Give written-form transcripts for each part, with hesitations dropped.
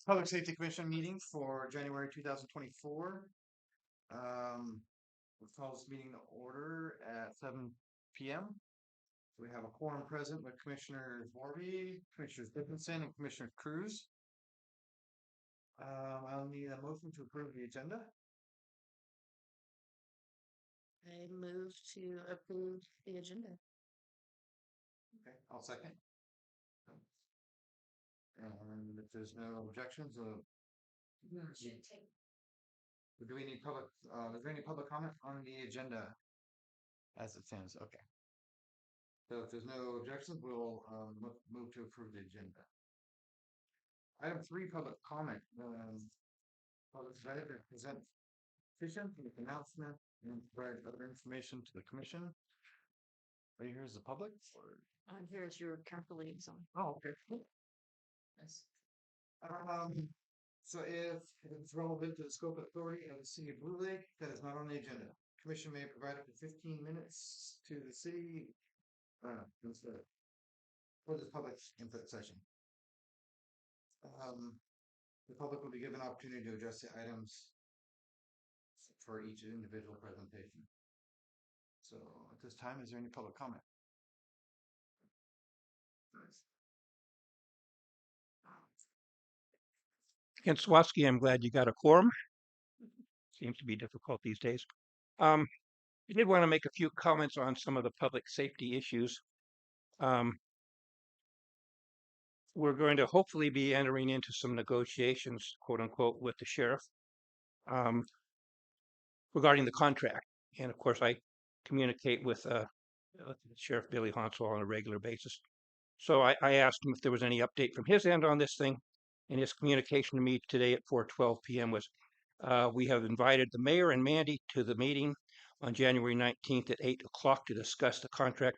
Public Safety Commission meeting for January 2024. We'll call this meeting to order at 7 p.m. We have a quorum present with Commissioner Warby, Commissioner Dickinson, and Commissioner Cruz. I'll need a motion to approve the agenda. I move to approve the agenda. Okay, I'll second. And if there's no objections, do we need public, is there any public comment on the agenda as it stands? Okay. So if there's no objections, we'll move to approve the agenda. Item 3, public comment. Public invited to present petition, make announcement, and provide other information to the commission. Right here is the public? Or? Here's your council liaison. Oh, okay. Yes. So if it's relevant to the scope of authority of the city of Blue Lake, that is not on the agenda. Commission may provide up to 15 minutes to the city for this public input session. The public will be given an opportunity to address the items for each individual presentation. So at this time, is there any public comment? Kent Swatsky, I'm glad you got a quorum. Seems to be difficult these days. I did want to make a few comments on some of the public safety issues. We're going to hopefully be entering into some negotiations, quote unquote, with the sheriff regarding the contract. And of course, I communicate with Sheriff Billy Hansel on a regular basis. So I asked him if there was any update from his end on this thing. And his communication to me today at 4:12 p.m. was, we have invited the mayor and Mandy to the meeting on January 19th at 8 o'clock to discuss the contract.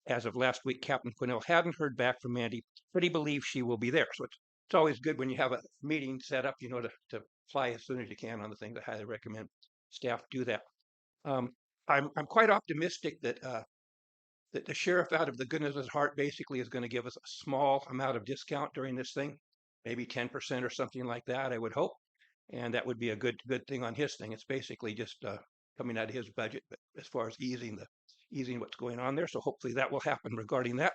As of last week, Captain Quinnell hadn't heard back from Mandy, but he believes she will be there. So it's always good when you have a meeting set up, to fly as soon as you can on the thing. I highly recommend staff do that. I'm quite optimistic that that the sheriff, out of the goodness of his heart, basically is going to give us a small amount of discount during this thing, maybe 10% or something like that, I would hope. And that would be a good thing on his thing. It's basically just coming out of his budget, but as far as easing what's going on there. So hopefully that will happen regarding that.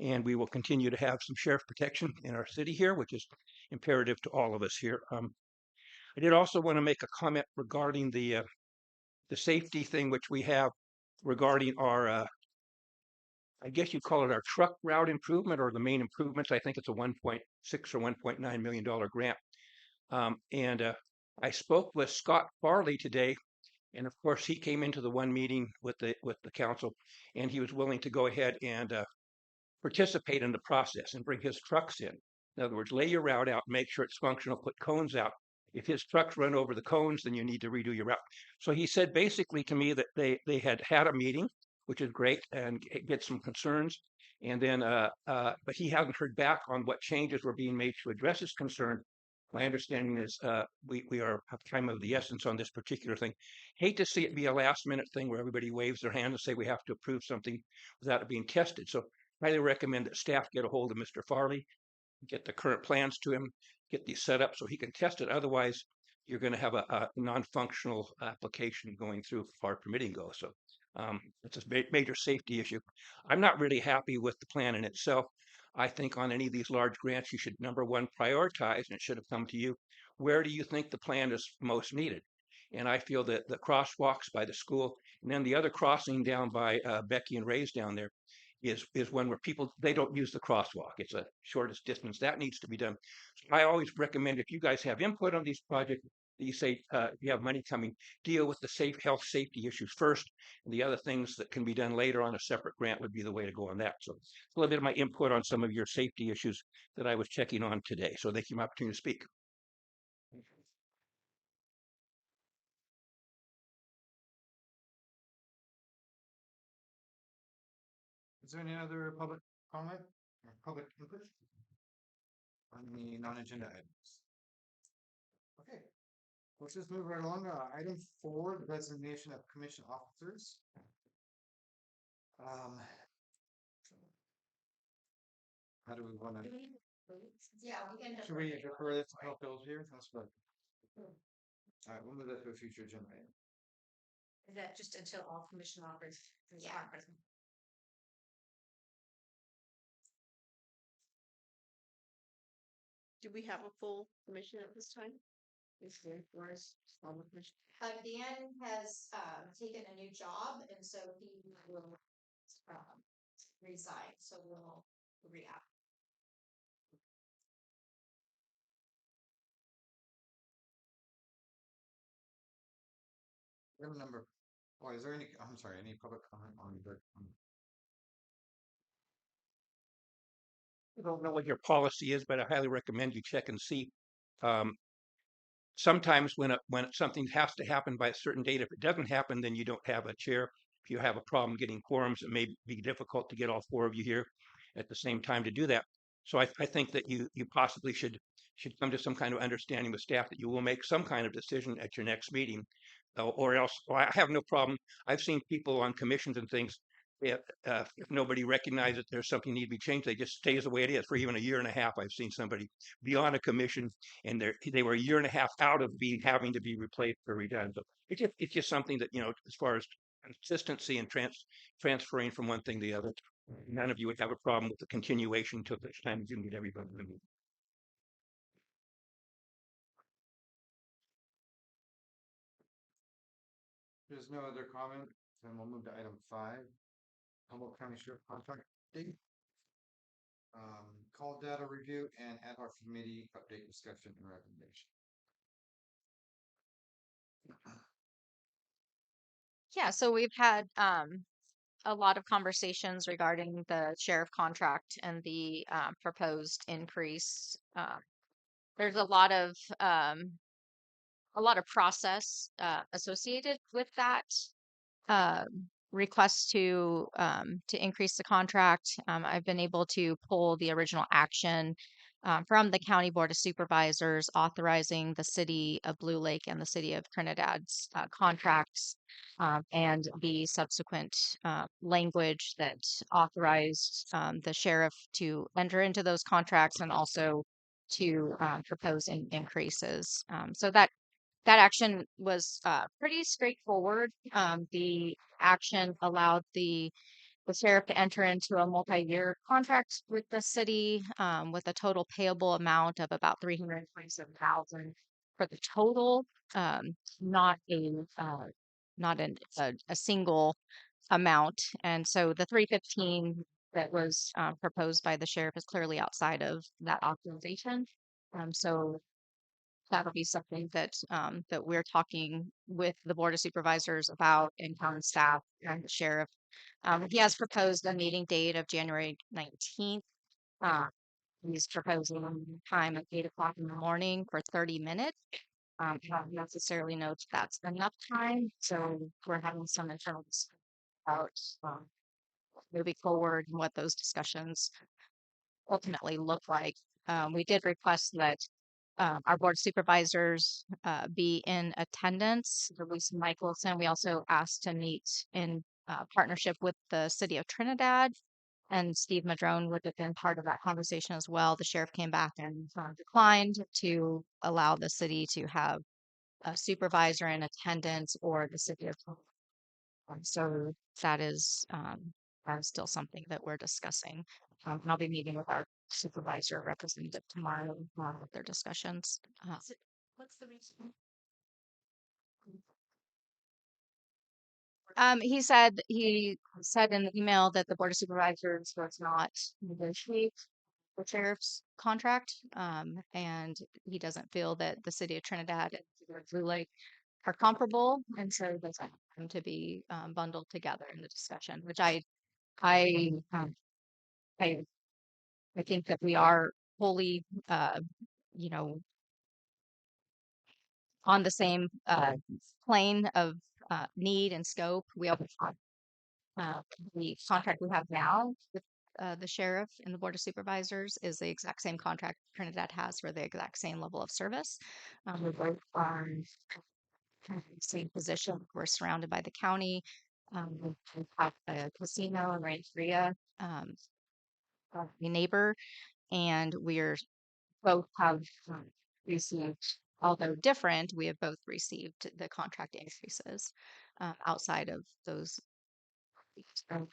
And we will continue to have some sheriff protection in our city here, which is imperative to all of us here. I did also want to make a comment regarding the safety thing, which we have regarding our I guess you call it our truck route improvement or the main improvements. I think it's a 1.6 or $1.9 million grant. And I spoke with Scott Farley today, and of course he came into the one meeting with the council, and he was willing to go ahead and participate in the process and bring his trucks in. In other words, lay your route out, make sure it's functional, put cones out. If his trucks run over the cones, then you need to redo your route. So he said basically to me that they had a meeting, which is great, and get some concerns. And then, but he hasn't heard back on what changes were being made to address his concern. My understanding is we are have time of the essence on this particular thing. Hate to see it be a last minute thing where everybody waves their hand and say we have to approve something without it being tested. So highly recommend that staff get a hold of Mr. Farley, get the current plans to him, get these set up so he can test it. Otherwise, you're going to have a non-functional application going through as far as permitting goes. So it's a major safety issue. I'm not really happy with the plan in itself. I think on any of these large grants, you should, number one, prioritize, and it should have come to you. Where do you think the plan is most needed? And I feel that the crosswalks by the school, and then the other crossing down by Becky and Ray's down there, is one where people, they don't use the crosswalk. It's a shortest distance. That needs to be done. So I always recommend, if you guys have input on these projects, you say you have money coming, deal with the health safety issues first, and the other things that can be done later on a separate grant would be the way to go on that. So a little bit of my input on some of your safety issues that I was checking on today. So thank you for my opportunity to speak. Is there any other public comment or public input on the non-agenda items? Okay, let's just move right along. Item 4, the resignation of commission officers. How do we want to? Yeah, we can. Should we defer this until Phil's here? That's good. Alright, we'll move that to a future agenda item. Is that just until all commission offers? Yeah. Do we have a full commission at this time? Is there for us, all the commission? Dan has taken a new job, and so he will resign. So we'll re-app. Item number, oh, is there any, I'm sorry, any public comment on the, I don't know what your policy is, but I highly recommend you check and see. Um, Sometimes when something has to happen by a certain date, if it doesn't happen, then you don't have a chair. If you have a problem getting quorums, it may be difficult to get all four of you here at the same time to do that. So I think that you possibly should come to some kind of understanding with staff that you will make some kind of decision at your next meeting, or else. Well, I have no problem. I've seen people on commissions and things. If nobody recognizes there's something need to be changed, they just stays the way it is for even a year and a half. I've seen somebody be on a commission and they were a year and a half out of having to be replaced or redone. So it's just something that, as far as consistency and transferring from one thing to the other, none of you would have a problem with the continuation until the time you meet everybody. there's no other comment, then we'll move to item 5. Humboldt County Sheriff contract date. Call data review and ad hoc committee update discussion and recommendation. Yeah, so we've had a lot of conversations regarding the sheriff contract and the proposed increase. There's a lot of process associated with that request to increase the contract. I've been able to pull the original action from the County Board of Supervisors authorizing the City of Blue Lake and the City of Trinidad's contracts, and the subsequent language that authorized the sheriff to enter into those contracts and also to propose increases. So that action was pretty straightforward. The action allowed the sheriff to enter into a multi-year contract with the city with a total payable amount of about $327,000 for the total, not a single amount. And so the 315 that was proposed by the sheriff is clearly outside of that authorization. So that'll be something that that we're talking with the Board of Supervisors about and county staff and the sheriff. He has proposed a meeting date of January 19th. He's proposing time at 8 o'clock in the morning for 30 minutes. I don't necessarily know if that's enough time, so we're having some internal discussion about moving forward and what those discussions ultimately look like. We did request that our board of supervisors be in attendance. Lisa Michelson, we also asked to meet in partnership with the City of Trinidad, and Steve Madrone would have been part of that conversation as well. The sheriff came back and declined to allow the city to have a supervisor in attendance or the city of so that is still something that we're discussing. And I'll be meeting with our supervisor representative tomorrow with their discussions. What's the reason? He said in the email that the Board of Supervisors does not negotiate the sheriff's contract, and he doesn't feel that the city of Trinidad and the City of Blue Lake are comparable, and so that's going to be bundled together in the discussion, which I think that we are fully, you know, on the same plane of need and scope. We have the contract we have now with the sheriff and the board of supervisors is the exact same contract Trinidad has for the exact same level of service. We're both on the same position. We're surrounded by the county. We have a casino in Rancheria, a neighbor, and we're both have received, although different, we have both received the contract increases outside of those. So,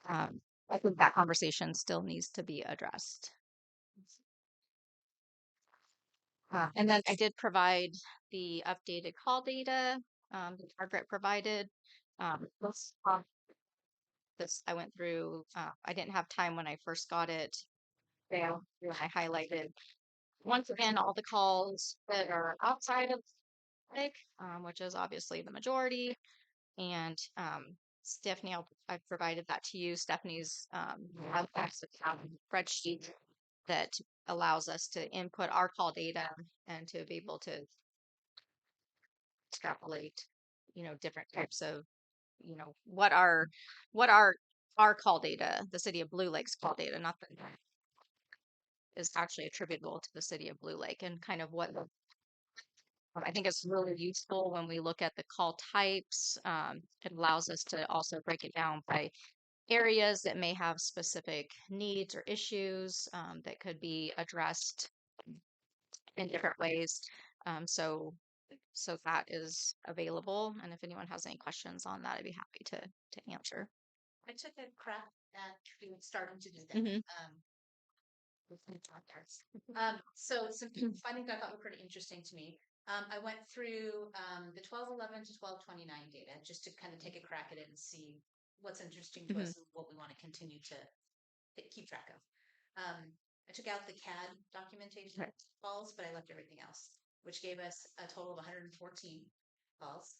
I think that conversation still needs to be addressed. And then I did provide the updated call data that Margaret provided. This I went through. I didn't have time when I first got it. Fail. I highlighted once again all the calls that are outside of Lake, which is obviously the majority. And Stephanie, I've provided that to you. Stephanie's has access to a spreadsheet that allows us to input our call data and to be able to extrapolate, different types of, what our call data, the city of Blue Lake's call data, not the is actually attributable to the city of Blue Lake, and kind of what I think it's really useful when we look at the call types. It allows us to also break it down by areas that may have specific needs or issues that could be addressed in different ways. So that is available. And if anyone has any questions on that, I'd be happy to answer. I took a crack at starting to do that. Mhm. With new podcasts. So some findings I thought were pretty interesting to me. I went through the 1211 to 1229 data just to kind of take a crack at it and see what's interesting to us and what we want to continue to keep track of. I took out the CAD documentation Right. calls, but I left everything else, which gave us a total of 114 calls.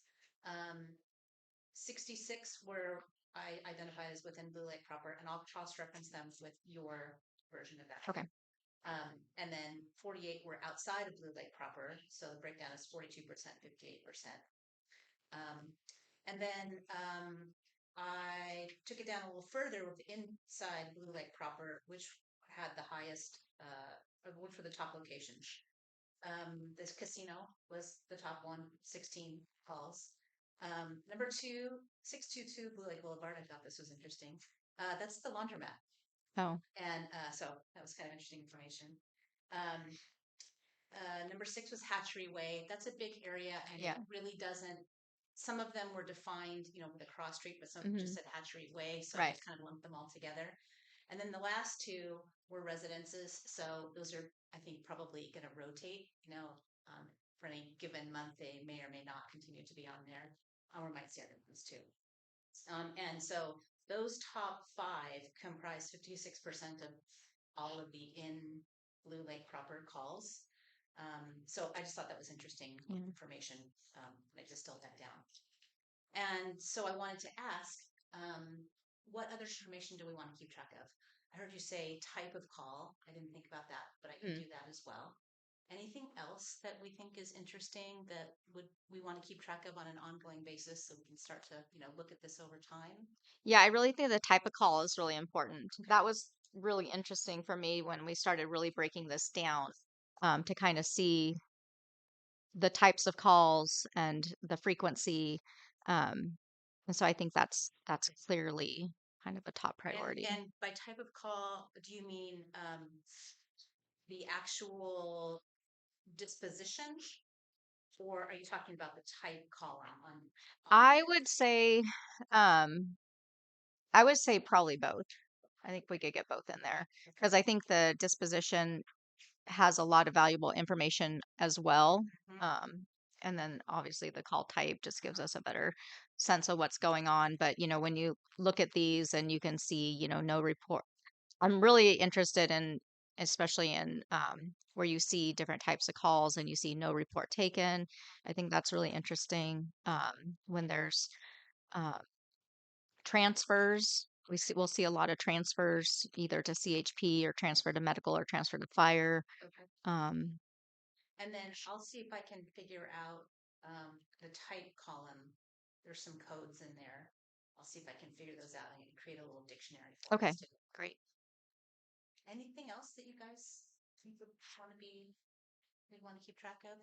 66 were I identified as within Blue Lake proper, and I'll cross-reference them with your version of that. Okay. And then 48 were outside of Blue Lake proper, so the breakdown is 42%, 58%. And then I took it down a little further with the inside Blue Lake proper, which had the highest, which were the top locations. This casino was the top one, 16 calls. Number 622 Blue Lake Boulevard. I thought this was interesting. That's the laundromat. Oh, And so that was kind of interesting information. Number 6 was Hatchery Way. That's a big area, and Yeah. it really doesn't. Some of them were defined, with a cross street, but some just said Hatchery Way, so I Right. just kind of lumped them all together. And then the last 2 were residences, so those are, I think, probably going to rotate. For any given month, they may or may not continue to be on there, or might see other ones too. And so those top 5 comprise 56% of all of the in Blue Lake proper calls. So I just thought that was interesting information. I just distilled that down. And so I wanted to ask, what other information do we want to keep track of? I heard you say type of call. I didn't think about that, but I could do that as well. Anything else that we think is interesting that we want to keep track of on an ongoing basis so we can start to, look at this over time? Yeah, I really think the type of call is really important. That was really interesting for me when we started really breaking this down, to kind of see the types of calls and the frequency. And so I think that's clearly kind of a top priority. And by type of call, do you mean the actual disposition, or are you talking about the type call on I would say probably both. I think we could get both in there because I think the disposition has a lot of valuable information as well. And then obviously the call type just gives us a better sense of what's going on. But, when you look at these and you can see, no report, I'm really interested in, especially in where you see different types of calls and you see no report taken. I think that's really interesting. When there's transfers, we'll see a lot of transfers either to CHP or transfer to medical or transfer to fire. Okay. Um, And then I'll see if I can figure out the type column. There's some codes in there. I'll see if I can figure those out and create a little dictionary for Okay. us too. Great. Anything else that you guys think would want to keep track of,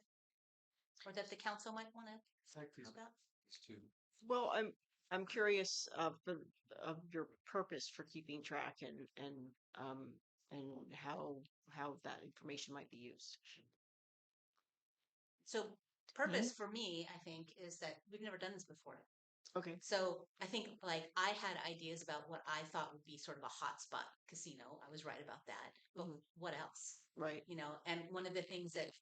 or that the council might want to know about? These 2. Well, I'm curious of your purpose for keeping track and and how that information might be used. So purpose for me, I think, is that we've never done this before. Okay. So I think like I had ideas about what I thought would be sort of a hotspot casino. I was right about that. But Mhm. what else? Right. You know, and one of the things that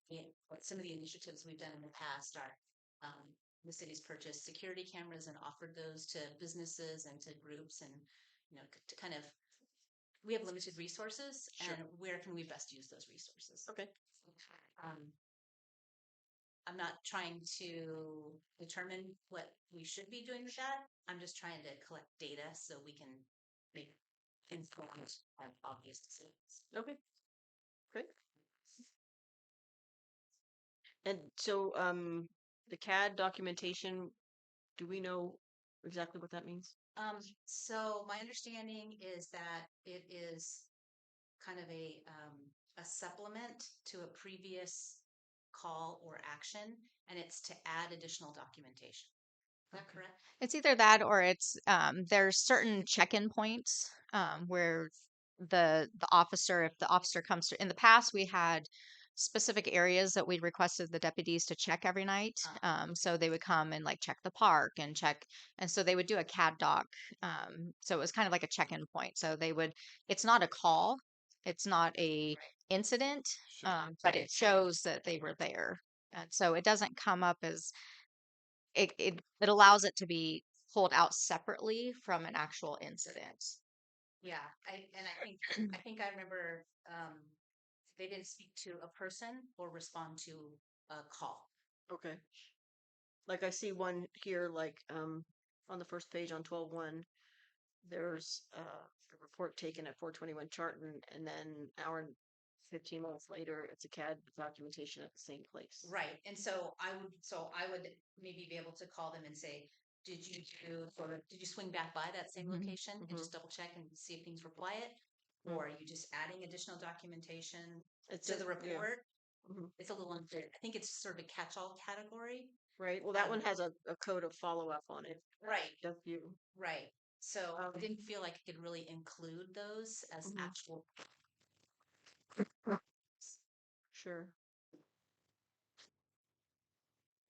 what some of the initiatives we've done in the past are the city's purchased security cameras and offered those to businesses and to groups, and you know, to kind of we have limited resources, Sure. and where can we best use those resources? Okay. Um, I'm not trying to determine what we should be doing with that. I'm just trying to collect data so we can make informed and obvious decisions. Okay. Great. And so, the CAD documentation, do we know exactly what that means? So my understanding is that it is kind of a supplement to a previous call or action, and it's to add additional documentation. Is that correct? It's either that or it's there's certain check-in points where the officer, if the officer comes to, in the past we had specific areas that we requested the deputies to check every night. So they would come and like check the park and check, and so they would do a CAD doc. So it was kind of like a check-in point. So they would, it's not a call, it's not a incident, but it shows that they were there. And so it doesn't come up as it allows it to be pulled out separately from an actual incident. Yeah, I think I remember they didn't speak to a person or respond to a call. Okay. Like I see one here, like on the first page on 12:1, there's a report taken at 421 Charlton, and then hour and 15 minutes later, it's a CAD documentation at the same place. Right. And so I would maybe be able to call them and say, did you swing back by that same Mhm. location and just double check and see if things were quiet? Or are you just adding additional documentation It's to just, the report? Mhm. It's a little unfair. I think it's sort of a catch-all category. Right. Well, that one has a code of follow-up on it. Right. Just you. Right. So I Um, didn't feel like I could really include those as Mhm. actual. Sure.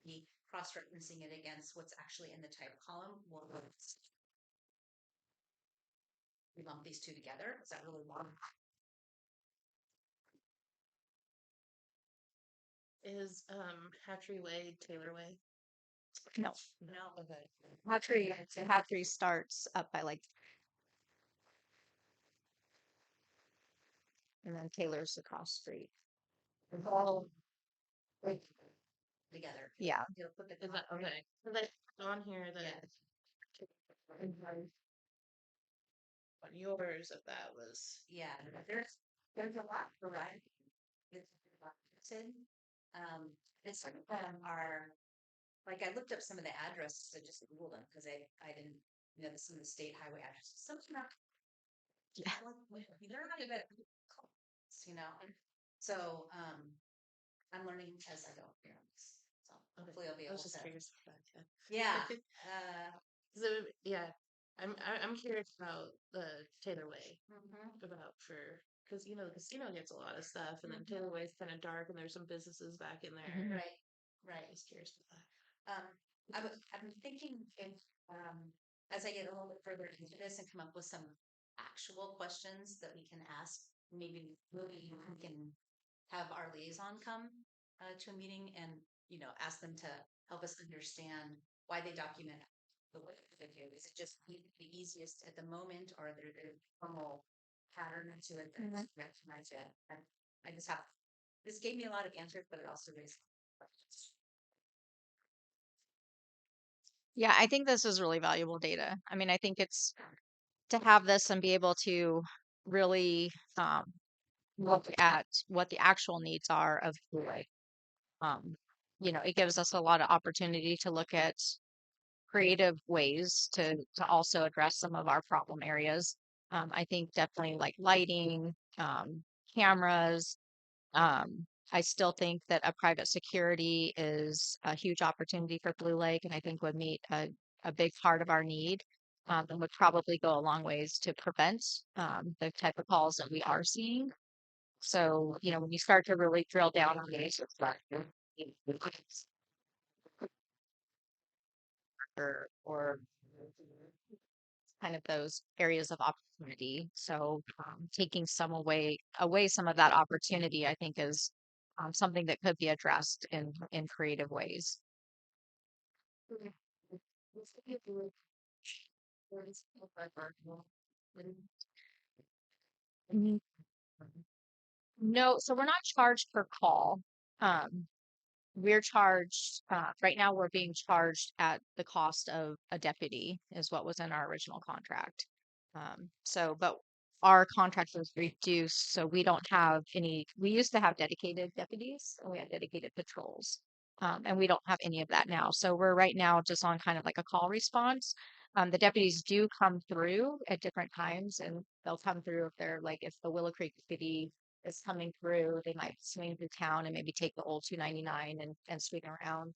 Be cross-referencing it against what's actually in the type column. We lump these two together. Is that really long? Is Hatchery Way Taylor Way? No, No. Okay. Hatchery starts up by like, and then Taylor's across the street. It's all Together. yeah. You'll put the Is that okay? Because I on here that Yeah. on yours if that was Yeah. There's a lot for right. It's some of them are like I looked up some of the addresses. I just googled them because I didn't know some of the state highway addresses. Some are not. Yeah. They're not even you know. So I'm learning as I go here. So hopefully I'll be I able was just to. curious about that. Yeah. So yeah, I'm curious about the Taylor Way Mhm. about for because you know the casino gets a lot of stuff and then Taylor Way's kind of dark and there's some businesses back in there. Right. Right. I was curious about that. I'm thinking if, as I get a little bit further into this and come up with some actual questions that we can ask, maybe we can have our liaison come to a meeting and, you know, ask them to help us understand why they document the way they do. Is it just the easiest at the moment or are there a formal pattern to it that recognize it? And I just have, this gave me a lot of answers, but it also raised questions. Yeah, I think this is really valuable data. I mean, I think it's to have this and be able to really look at what the actual needs are of Blue Lake. Um, it gives us a lot of opportunity to look at creative ways to also address some of our problem areas. I think definitely like lighting, cameras. I still think that a private security is a huge opportunity for Blue Lake, and I think would meet a big part of our need. and would probably go a long ways to prevent the type of calls that we are seeing. So, when you start to really drill down on these, it's like, or kind of those areas of opportunity. So, taking away some of that opportunity, I think is something that could be addressed in creative ways. Mm, No, so we're not charged per call. Um, we're charged, right now we're being charged at the cost of a deputy is what was in our original contract. But our contract was reduced, so we don't have we used to have dedicated deputies and we had dedicated patrols. And we don't have any of that now. So we're right now just on kind of like a call response. The deputies do come through at different times and they'll come through if the Willow Creek City is coming through, they might swing through town and maybe take the old 299 and swing around.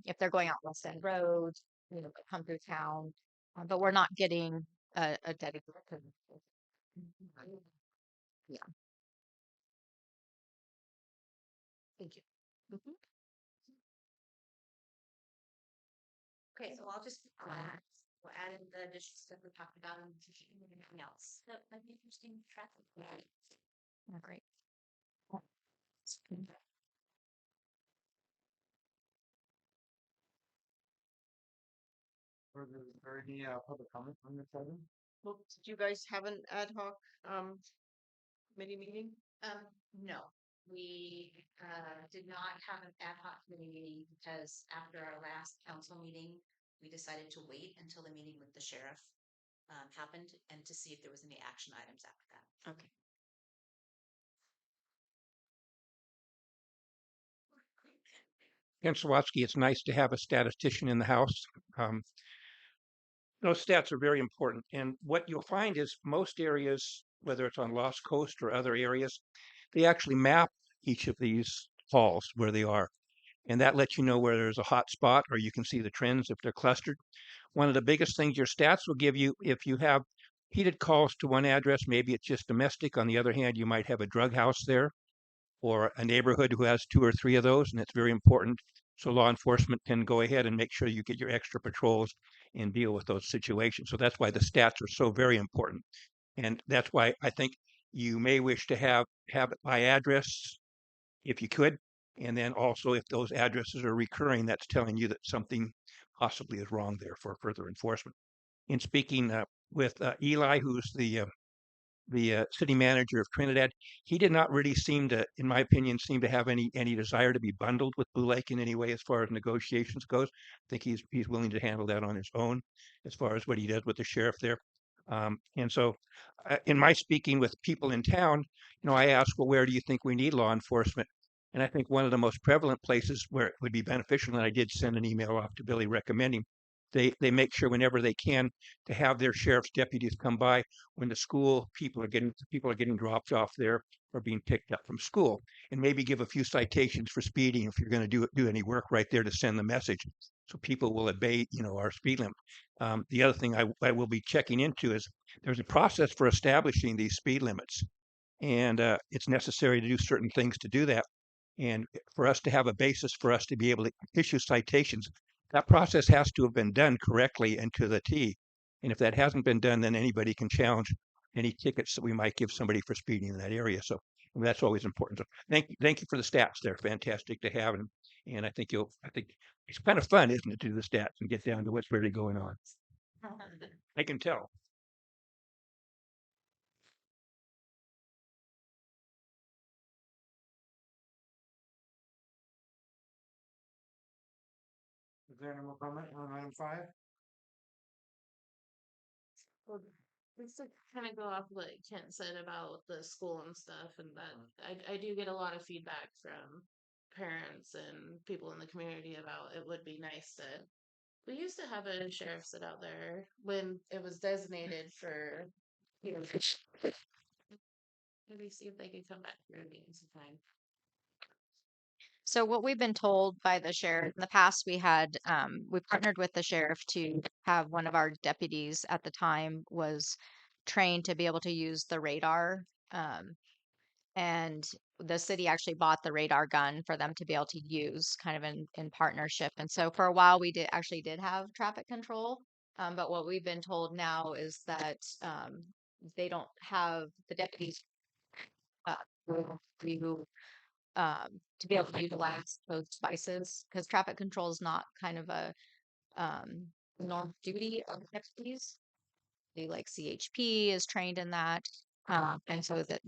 If they're going out West End Road, they'll come through town. But we're not getting a dedicated. Yeah. Thank you. Mhm. Okay, so I'll just we'll add in the additional stuff we talked about and anything else that might be interesting to track. Yeah, great. Is there any public comment on this item? Well, did you guys have an ad hoc committee meeting? No, we did not have an ad hoc committee meeting because after our last council meeting, we decided to wait until the meeting with the sheriff happened and to see if there was any action items after that. Okay. Ken Sawatsky, it's nice to have a statistician in the House. Those stats are very important. And what you'll find is most areas, whether it's on Lost Coast or other areas, they actually map each of these halls where they are. And that lets you know where there's a hot spot or you can see the trends if they're clustered. One of the biggest things your stats will give you if you have heated calls to one address, maybe it's just domestic. On the other hand, you might have a drug house there or a neighborhood who has 2 or 3 of those, and it's very important. So law enforcement can go ahead and make sure you get your extra patrols and deal with those situations. So that's why the stats are so very important. And that's why I think you may wish to have it by address if you could. And then also if those addresses are recurring, that's telling you that something possibly is wrong there for further enforcement. In speaking with Eli, who's the city manager of Trinidad, he did not really seem to, in my opinion, have any desire to be bundled with Blue Lake in any way as far as negotiations goes. I think he's willing to handle that on his own as far as what he does with the sheriff there. And so, in my speaking with people in town, I ask, well, where do you think we need law enforcement? And I think one of the most prevalent places where it would be beneficial, and I did send an email off to Billy recommending, they make sure whenever they can to have their sheriff's deputies come by when the school people are getting dropped off there or being picked up from school, and maybe give a few citations for speeding if you're going to do any work right there to send the message, so people will obey our speed limit. The other thing I will be checking into is there's a process for establishing these speed limits, and it's necessary to do certain things to do that. And for us to have a basis for us to be able to issue citations, that process has to have been done correctly and to the T. And if that hasn't been done, then anybody can challenge any tickets that we might give somebody for speeding in that area. So that's always important. So thank you for the stats. They're fantastic to have, and I think it's kind of fun, isn't it, to do the stats and get down to what's really going on. I can tell. Is there any more comment on item 5? Well, just to kind of go off what Kent said about the school and stuff, and that I do get a lot of feedback from parents and people in the community about it would be nice to. We used to have a sheriff sit out there when it was designated for. Maybe see if they can come back for a meeting sometime. So what we've been told by the sheriff in the past, we partnered with the sheriff to have one of our deputies at the time was trained to be able to use the radar. And the city actually bought the radar gun for them to be able to use kind of in partnership. And so for a while we did have traffic control. But what we've been told now is that they don't have the deputies uh, who to be able to utilize those devices because traffic control is not kind of a norm duty of deputies. Like CHP is trained in that, and so that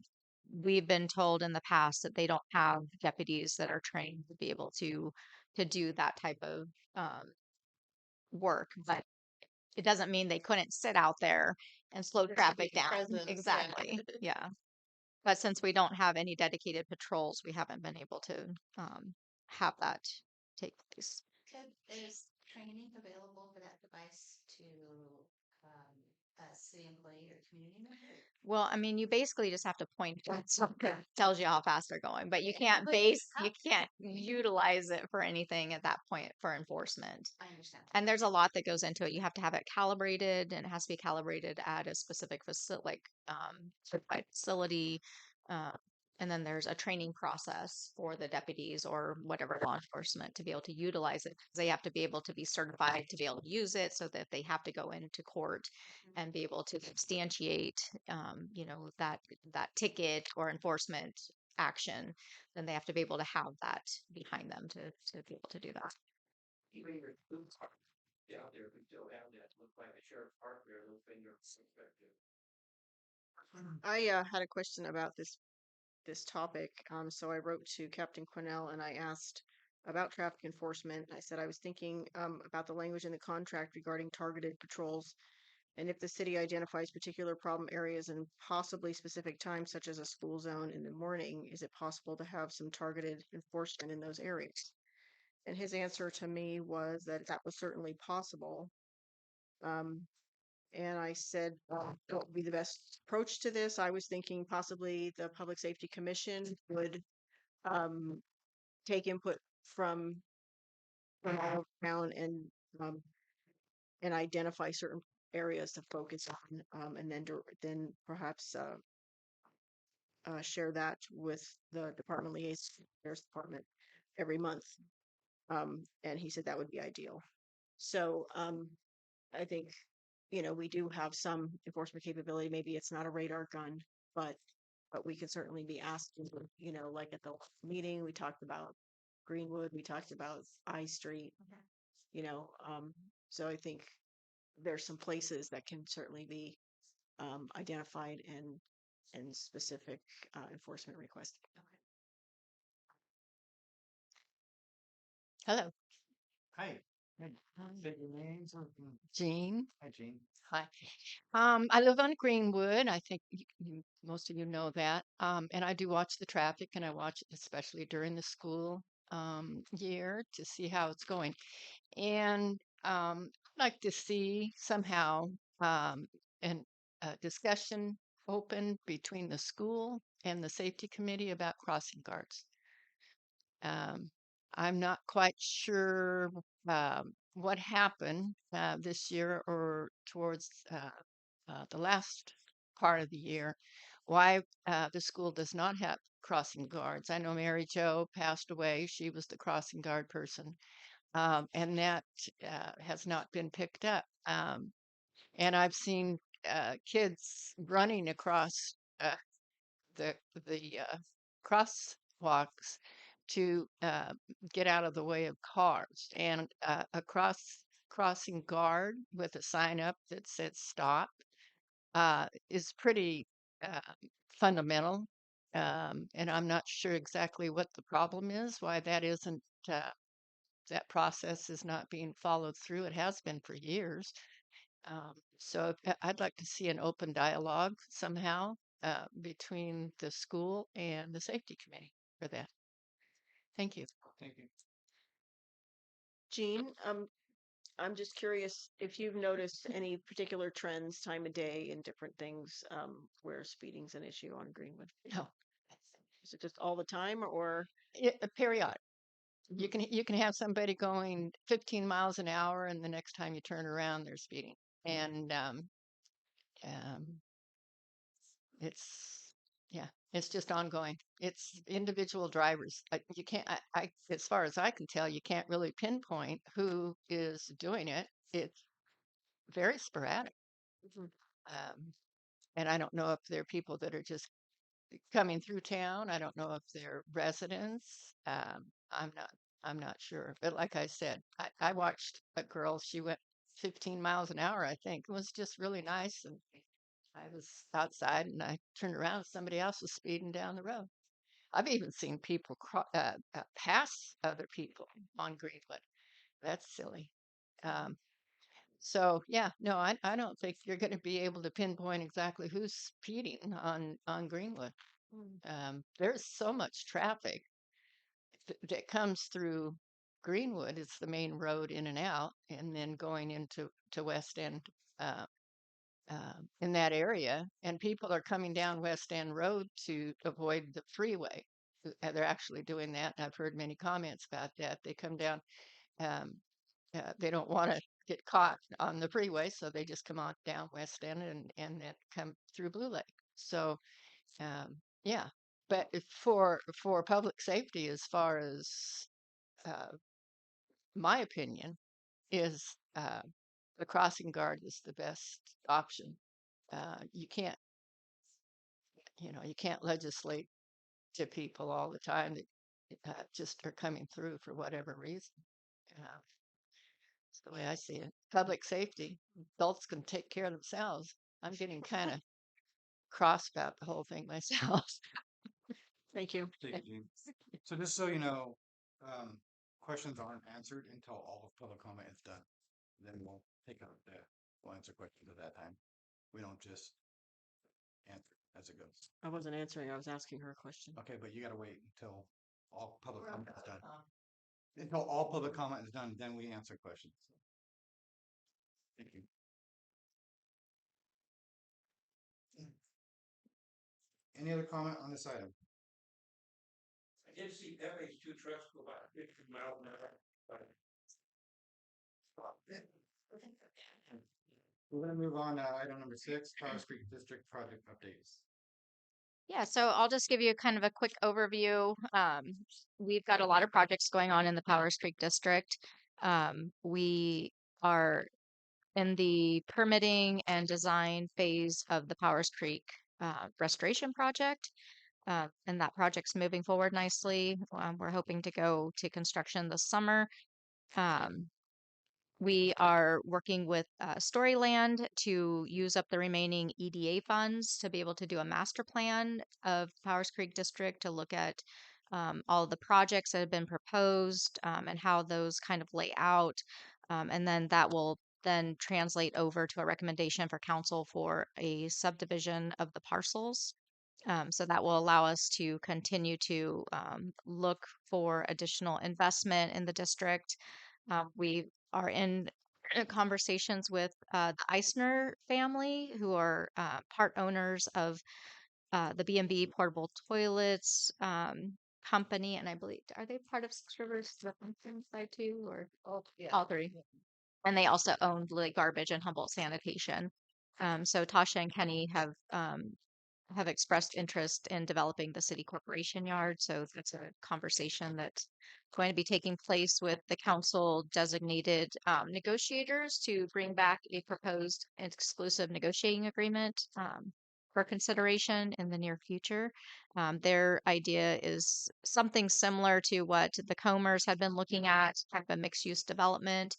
we've been told in the past that they don't have deputies that are trained to be able to do that type of work. But it doesn't mean they couldn't sit out there and slow traffic down. presence, yeah. Exactly. Yeah. But since we don't have any dedicated patrols, we haven't been able to have that take place. Is training available for that device to a city employee or community member? Well, I mean, you basically just have to point at something that tells you how fast they're going, but you Yeah, can't but you can't utilize it for anything at that point for enforcement. I understand. And there's a lot that goes into it. You have to have it calibrated, and it has to be calibrated at a specific facility, like certified facility. Uh, and then there's a training process for the deputies or whatever law enforcement to be able to utilize it. They have to be able to be certified to be able to use it, so that they have to go into court and be able to substantiate, that ticket or enforcement action. Then they have to be able to have that behind them to be able to do that. Even your food cart out there, we still have that. Look like a sheriff's park there, those things are suspected. I had a question about this topic. So I wrote to Captain Quinnell and I asked about traffic enforcement. I said I was thinking about the language in the contract regarding targeted patrols, and if the city identifies particular problem areas and possibly specific times, such as a school zone in the morning, is it possible to have some targeted enforcement in those areas? And his answer to me was that that was certainly possible. And I said, what would be the best approach to this? I was thinking possibly the Public Safety Commission would um, take input from all around um, and identify certain areas to focus on, and then perhaps share that with the department liaison, Sheriff's Department, every month. And he said that would be ideal. So I think, we do have some enforcement capability. Maybe it's not a radar gun, but we can certainly be asking, like at the meeting, we talked about Greenwood, we talked about I Street, so I think there's some places that can certainly be identified and specific enforcement requested. Hello, Hi. Hey, say your names. Jean. Hi, Gene. Hi. I live on Greenwood. I think most of you know that. And I do watch the traffic, and I watch it especially during the school year to see how it's going. And I'd like to see somehow an a discussion open between the school and the safety committee about crossing guards. Um, I'm not quite sure what happened this year or towards the last part of the year, why the school does not have crossing guards. I know Mary Jo passed away. She was the crossing guard person, and that has not been picked up. And I've seen kids running across the crosswalks to get out of the way of cars, and a crossing guard with a sign up that says stop is pretty uh, fundamental. And I'm not sure exactly what the problem is, why that process is not being followed through. It has been for years. So I'd like to see an open dialogue somehow between the school and the safety committee for that. Thank you. Thank you. Jean, I'm just curious if you've noticed any particular trends, time of day, and different things where speeding's an issue on Greenwood. No, Is it just all the time, or periodic. You can have somebody going 15 miles an hour, and the next time you turn around, they're speeding. And um, it's yeah, it's just ongoing. It's individual drivers. You can't. As far as I can tell, you can't really pinpoint who is doing it. It's very sporadic. Mhm. Um, and I don't know if they're people that are just coming through town. I don't know if they're residents. I'm not. I'm not sure. But like I said, I watched a girl. She went 15 miles an hour. I think it was just really nice. And I was outside, and I turned around, and somebody else was speeding down the road. I've even seen people pass other people on Greenwood. That's silly. Um, so yeah, no, I don't think you're going to be able to pinpoint exactly who's speeding on Greenwood. Mm. There's so much traffic that comes through Greenwood. It's the main road in and out, and then going into West End uh, in that area. And people are coming down West End Road to avoid the freeway. They're actually doing that. And I've heard many comments about that. They come down. Um, they don't want to get caught on the freeway, so they just come on down West End and then come through Blue Lake. So yeah, but for public safety, as far as uh, my opinion, is the crossing guard is the best option. You can't, you can't legislate to people all the time that just are coming through for whatever reason. Uh, That's the way I see it. Public safety, adults can take care of themselves. I'm getting kind of cross about the whole thing myself. Thank you. Thank you, Jean. So just so you know, questions aren't answered until all of public comment is done. Then we'll answer questions at that time. We don't just answer as it goes. I wasn't answering. I was asking her a question. Okay, but you gotta wait until all public comment is done. Until all public comment is done, then we answer questions. Thank you. Any other comment on this item? I did see FH2 trucks go about 50 miles an hour. We're gonna move on to item number 6, Powers Creek District project updates. Yeah, so I'll just give you kind of a quick overview. We've got a lot of projects going on in the Powers Creek District. We are in the permitting and design phase of the Powers Creek restoration project. And that project's moving forward nicely. We're hoping to go to construction this summer. Um, we are working with Storyland to use up the remaining EDA funds to be able to do a master plan of Powers Creek District to look at all of the projects that have been proposed and how those kind of lay out. And then that will then translate over to a recommendation for council for a subdivision of the parcels. So that will allow us to continue to look for additional investment in the district. We are in conversations with the Eisner family, who are part owners of the B&B Portable Toilets company, and I believe are they part of Six Rivers Development side too, or all three? And they also own Lake Garbage and Humboldt Sanitation. So Tasha and Kenny have expressed interest in developing the city corporation yard. So that's a conversation that's going to be taking place with the council designated negotiators to bring back a proposed exclusive negotiating agreement for consideration in the near future. Their idea is something similar to what the Comers had been looking at, type of mixed use development,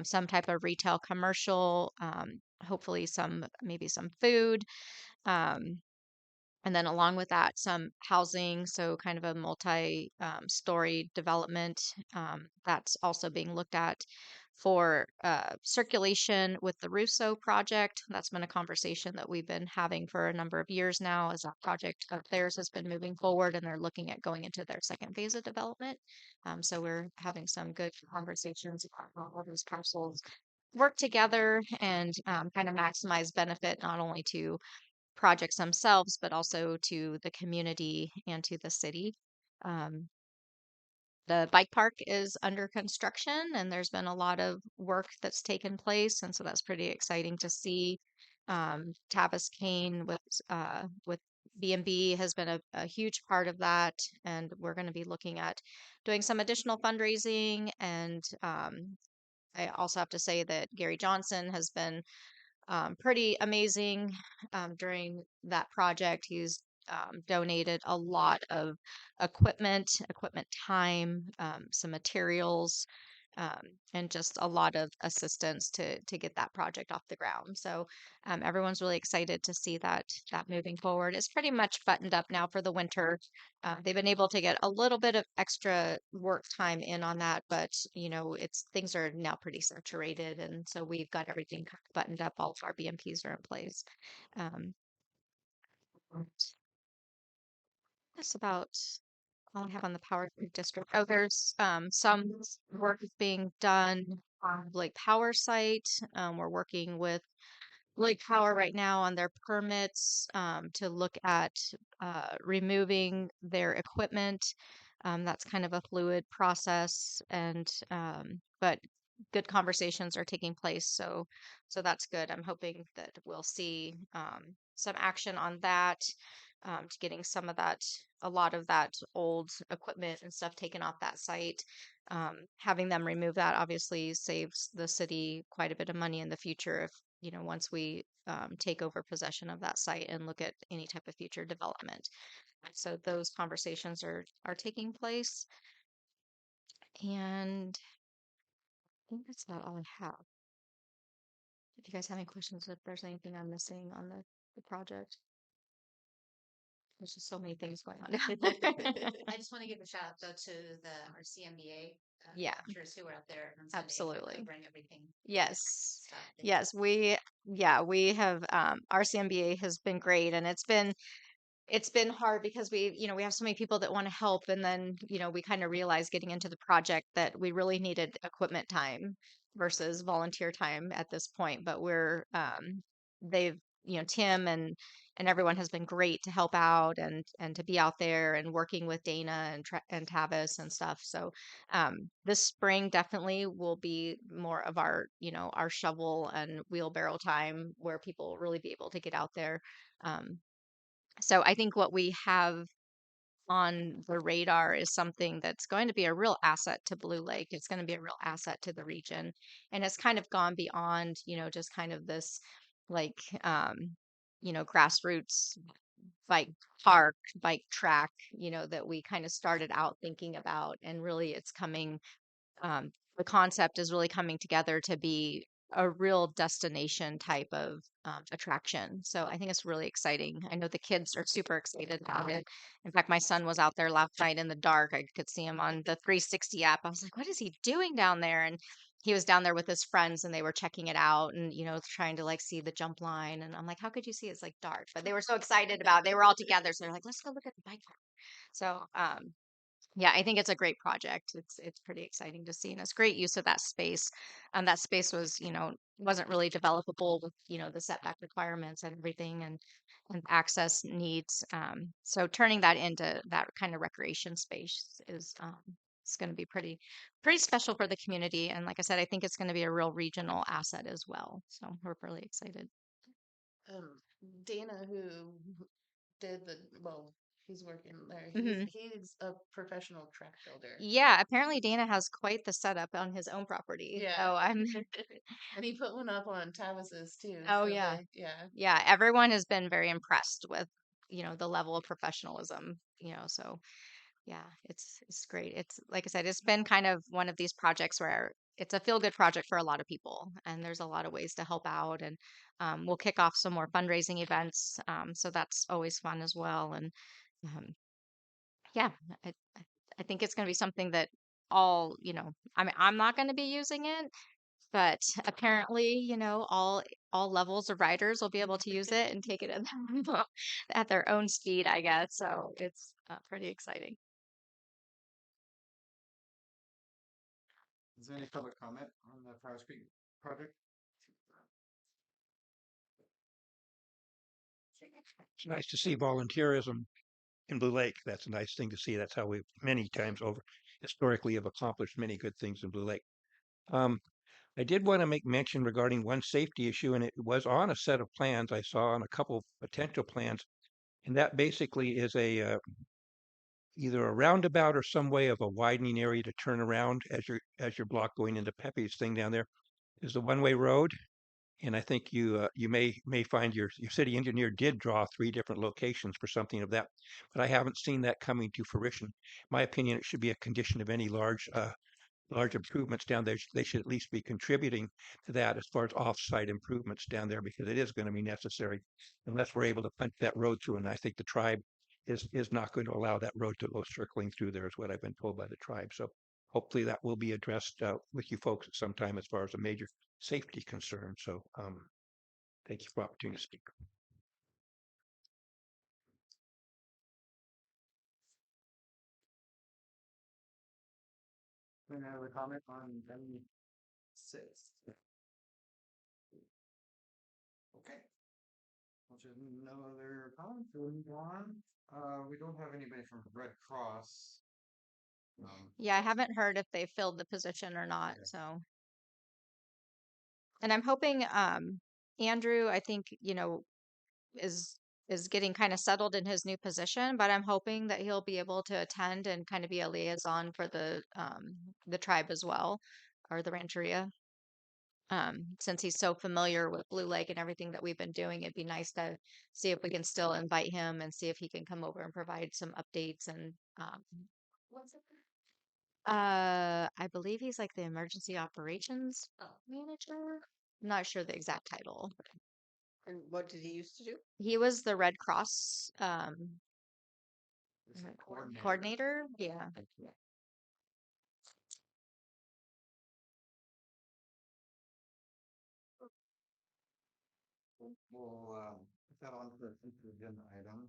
some type of retail commercial, hopefully maybe some food. Um, and then along with that, some housing, so kind of a multi-story development that's also being looked at for circulation with the Russo project. That's been a conversation that we've been having for a number of years now as that project of theirs has been moving forward and they're looking at going into their second phase of development. So we're having some good conversations about how all those parcels work together and kind of maximize benefit not only to projects themselves, but also to the community and to the city. Um, The bike park is under construction and there's been a lot of work that's taken place. And so that's pretty exciting to see. Tavis Kane with B&B has been a huge part of that. And we're going to be looking at doing some additional fundraising. And I also have to say that Gary Johnson has been pretty amazing during that project. He's donated a lot of equipment time, some materials, um, and just a lot of assistance to get that project off the ground. So everyone's really excited to see that moving forward. It's pretty much buttoned up now for the winter. They've been able to get a little bit of extra work time in on that, but it's things are now pretty saturated, and so we've got everything kind of buttoned up. All of our BMPs are in place. Um, that's about all I have on the power grid district. Oh, there's some work is being done on Lake Power site. We're working with Lake Power right now on their permits to look at removing their equipment. That's kind of a fluid process, and but good conversations are taking place. So that's good. I'm hoping that we'll see some action on that, to getting some of that, a lot of that old equipment and stuff taken off that site. Having them remove that obviously saves the city quite a bit of money in the future if once we take over possession of that site and look at any type of future development. So those conversations are taking place, and I think that's about all I have. If you guys have any questions, if there's anything I'm missing on the project, there's just so many things going on down there. I just want to give a shout out though to our CMBA Yeah, volunteers who were out there on Sunday absolutely. covering everything. Yes. Stuff. Yes, we have our CMBA has been great, and it's been hard because we have so many people that want to help, and then we kind of realized getting into the project that we really needed equipment time versus volunteer time at this point. But they've Tim and everyone has been great to help out and to be out there and working with Dana and Tavis and stuff. So this spring definitely will be more of our shovel and wheelbarrow time where people will really be able to get out there. Um, so I think what we have on the radar is something that's going to be a real asset to Blue Lake. It's going to be a real asset to the region. And it's kind of gone beyond, just kind of this like, grassroots bike park, bike track, that we kind of started out thinking about. And really it's coming, the concept is really coming together to be a real destination type of attraction. So I think it's really exciting. I know the kids are super excited about it. In fact, my son was out there last night in the dark. I could see him on the 360 app. I was like, what is he doing down there? And he was down there with his friends and they were checking it out and, trying to like see the jump line. And I'm like, how could you see? It's like dark. But they were so excited about it. They were all together. So they're like, let's go look at the bike park. So yeah, I think it's a great project. It's pretty exciting to see, and it's great use of that space. That space was, wasn't really developable with, the setback requirements and everything, and access needs. So turning that into that kind of recreation space is it's going to be pretty special for the community. And like I said, I think it's going to be a real regional asset as well. So we're really excited. um Dana, who did he's working there. Mhm. He's a professional track builder. Yeah, apparently Dana has quite the setup on his own property. Yeah. So I'm And he put one up on Tavis's too. Oh so yeah. yeah. Yeah, everyone has been very impressed with, the level of professionalism, so yeah, it's great. It's like I said, it's been kind of one of these projects where it's a feel good project for a lot of people, and there's a lot of ways to help out. And we'll kick off some more fundraising events, so that's always fun as well. And um, yeah, I think it's going to be something that I mean, I'm not going to be using it, but apparently, all levels of riders will be able to use it and take it at their own speed, I guess. So it's pretty exciting. Is there any public comment on the Pryor Street project? It's nice to see volunteerism in Blue Lake. That's a nice thing to see. That's how we many times over historically have accomplished many good things in Blue Lake. Um, I did want to make mention regarding one safety issue, and it was on a set of plans I saw on a couple potential plans, and that basically is either a roundabout or some way of a widening area to turn around as your block going into Pepe's thing down there. Is a one-way road, and I think you may find your city engineer did draw 3 different locations for something of that, but I haven't seen that coming to fruition. My opinion, it should be a condition of any large improvements down there. They should at least be contributing to that as far as off-site improvements down there because it is going to be necessary unless we're able to punch that road through. And I think the tribe is not going to allow that road to go circling through there, is what I've been told by the tribe. So hopefully that will be addressed with you folks at some time as far as a major safety concern. So thank you for the opportunity to speak. Any other comment on M6? Okay. Well, there's no other comments, we'll move on. We don't have anybody from Red Cross. Yeah, I haven't heard if they filled the position or not. Okay. So, and I'm hoping Andrew, I think, is getting kind of settled in his new position, but I'm hoping that he'll be able to attend and kind of be a liaison for the tribe as well, or the Rancheria. Since he's so familiar with Blue Lake and everything that we've been doing, it'd be nice to see if we can still invite him and see if he can come over and provide some updates and What's it? I believe he's like the emergency operations manager. I'm not sure the exact title. And what did he used to do? He was the Red Cross Is it coordinator? coordinator. Yeah. We'll put that on the future agenda item.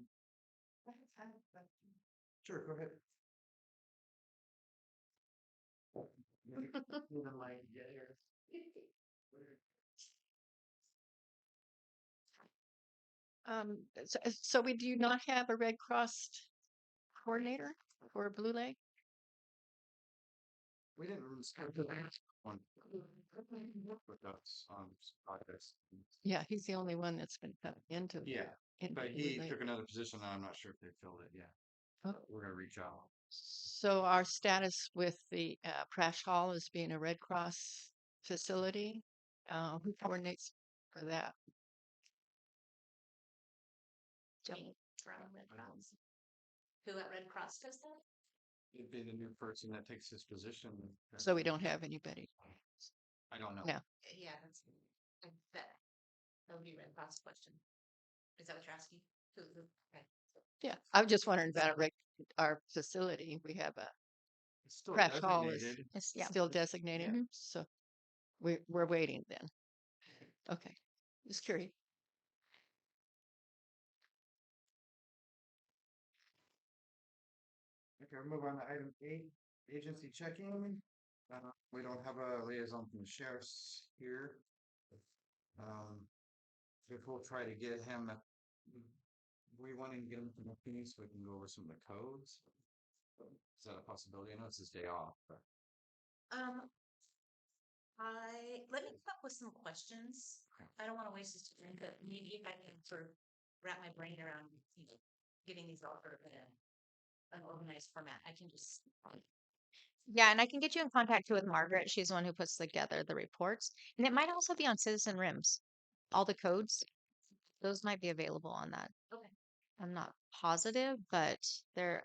Sure, go ahead. Even like get here. So we do not have a Red Cross coordinator for Blue Lake? We didn't schedule that one with us on projects. Yeah, he's the only one that's been put into. Yeah, into but Blue he Lake. took another position. I'm not sure if they filled it yet. Oh. We're gonna reach out. So our status with the Prash Hall as being a Red Cross facility, who coordinates for that? Me from Red Cross. Who at Red Cross does that? It'd be the new person that takes his position. So we don't have anybody. I don't know. No. Yeah, that would be Red Cross question. Is that what you're asking? Okay. Yeah, I'm just wondering about our facility. We have a It's still Prash Hall is designated. Yeah. still designated, Mhm. so we're waiting then. Okay, just curious. Okay, we'll move on to item 8, agency checking. We don't have a liaison from the sheriff's here. If we'll try to get him, we want to get him to the meeting so we can go over some of the codes. Is that a possibility? I know it's his day off, but Let me come up with some questions. I don't want to waste his time, but maybe if I can sort of wrap my brain around, getting these all sort of in an organized format, I can just. Yeah, and I can get you in contact too with Margaret. She's the one who puts together the reports. And it might also be on Citizen Rims. All the codes, those might be available on that. Okay. I'm not positive, but it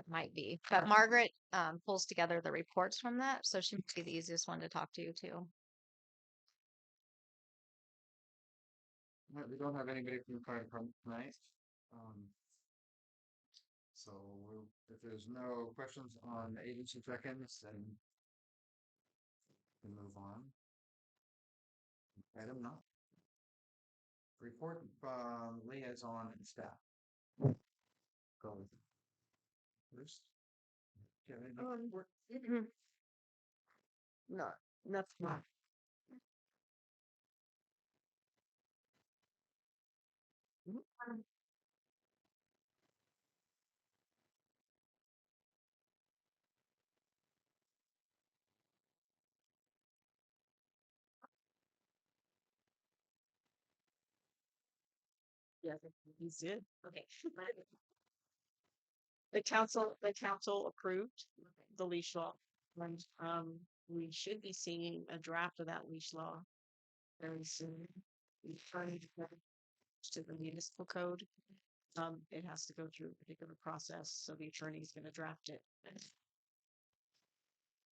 might be. But Margaret pulls together the reports from that, so she might be the easiest one to talk to too. we don't have anybody from the fire department tonight. So if there's no questions on agency check-ins, then we can move on. Item 9. Report from liaison and staff. Go first. Do you have anything to report? No, nothing. Yeah, he's did. Okay. The council approved the leash law. And we should be seeing a draft of that leash law very soon. We trying to the municipal code. It has to go through a particular process, so the attorney is going to draft it.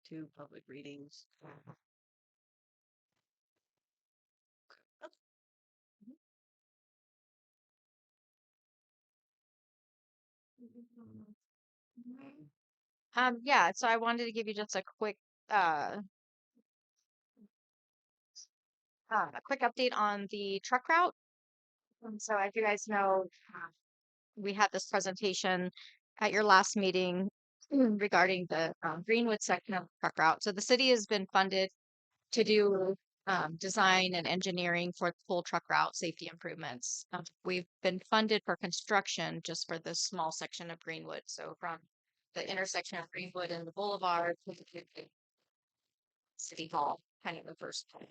2 public readings. Yeah, so I wanted to give you just uh, a quick update on the truck route. So as you guys know, we had this presentation at your last meeting regarding the Greenwood section of the truck route. So the city has been funded to do design and engineering for the full truck route safety improvements. We've been funded for construction just for this small section of Greenwood. So from the intersection of Greenwood and the Boulevard to the City Hall, kind of the first point.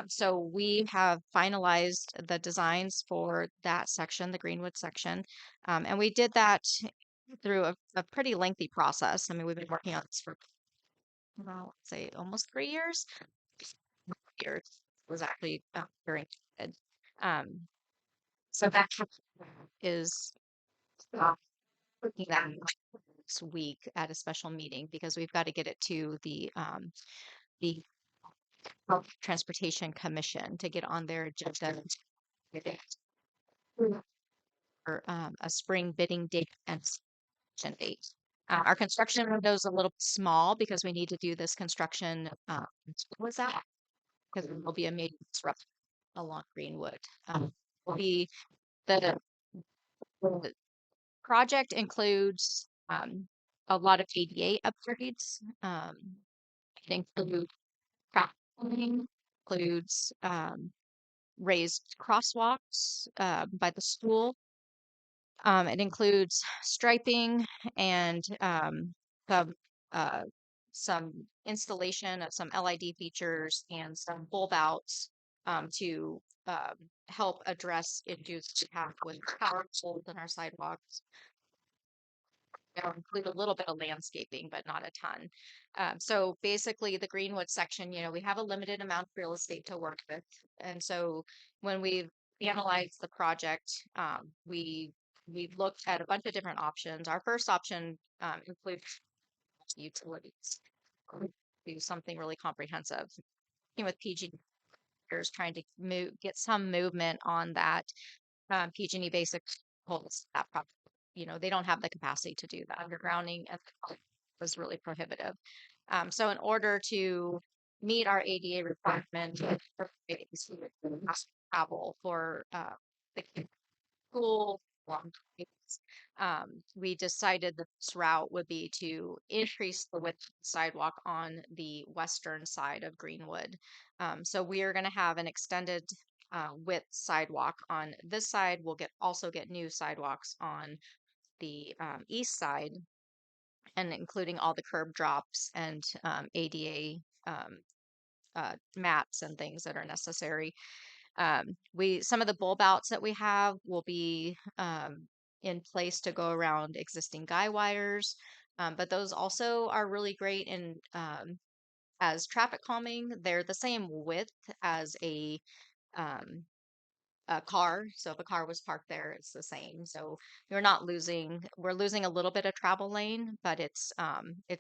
So we have finalized the designs for that section, the Greenwood section. And we did that through a pretty lengthy process. I mean, we've been working on this for, well, let's say almost 3 years. Years was actually during COVID. Um, so that is looking at next week at a special meeting because we've got to get it to the Health Transportation Commission to get on their agenda for a spring bidding date and construction date. Our construction window is a little small because we need to do this construction. What was that? Because there will be a major disruption along Greenwood. Will be the project includes a lot of ADA upgrades. It includes includes raised crosswalks by the school. It includes striping and some uh, some installation of some LID features and some bulb outs to help address issues we have with power poles in our sidewalks. It'll include a little bit of landscaping, but not a ton. So basically, the Greenwood section, we have a limited amount of real estate to work with, and so when we've analyzed the project, we looked at a bunch of different options. Our first option includes utilities. Do something really comprehensive. Working with PG is trying to get some movement on that. PG&E basic holds that project. They don't have the capacity to do the undergrounding, and was really prohibitive. So in order to meet our ADA requirement, travel for the school long we decided that this route would be to increase the width of the sidewalk on the western side of Greenwood. So we are going to have an extended width sidewalk on this side. We'll also get new sidewalks on the east side, and including all the curb drops and ADA mats and things that are necessary. Some of the bulb outs that we have will be in place to go around existing guy wires, but those also are really great in as traffic calming. They're the same width as a car. So if a car was parked there, it's the same. So we're losing a little bit of travel lane, but it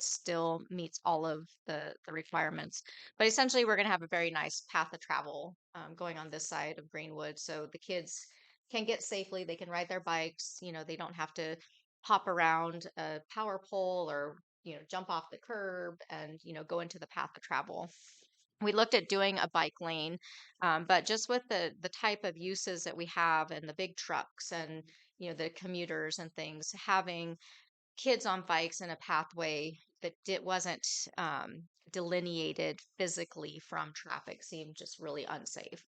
still meets all of the requirements. But essentially we're going to have a very nice path of travel going on this side of Greenwood. So the kids can get safely, they can ride their bikes, they don't have to hop around a power pole or, jump off the curb and, go into the path of travel. We looked at doing a bike lane, but just with the type of uses that we have and the big trucks and the commuters and things, having kids on bikes in a pathway that it wasn't delineated physically from traffic seemed just really unsafe.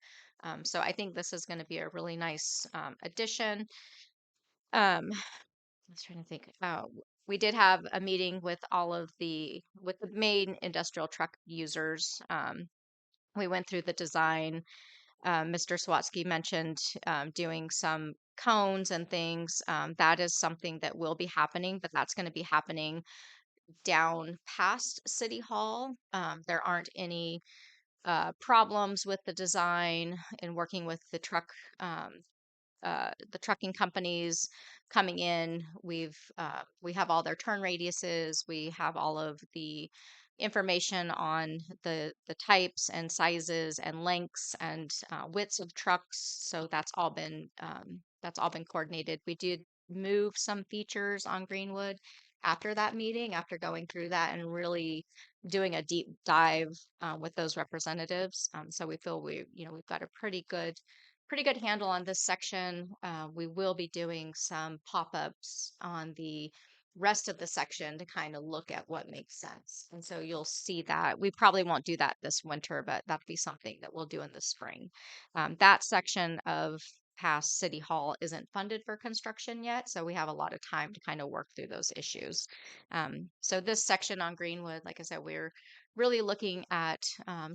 So I think this is going to be a really nice addition. I was trying to think. We did have a meeting with the main industrial truck users. We went through the design Mr. Swatsky mentioned doing some cones and things. That is something that will be happening, but that's going to be happening down past City Hall. There aren't any problems with the design and working with the trucking companies coming in. We have all their turn radiuses. We have all of the information on the types and sizes and lengths and widths of trucks. So that's all been coordinated. We did move some features on Greenwood after that meeting, after going through that and really doing a deep dive with those representatives. So we feel we've got a pretty good handle on this section. We will be doing some pop-ups on the rest of the section to kind of look at what makes sense. And so you'll see that. We probably won't do that this winter, but that'll be something that we'll do in the spring. That section of past City Hall isn't funded for construction yet, so we have a lot of time to kind of work through those issues. So this section on Greenwood, like I said, we're really looking at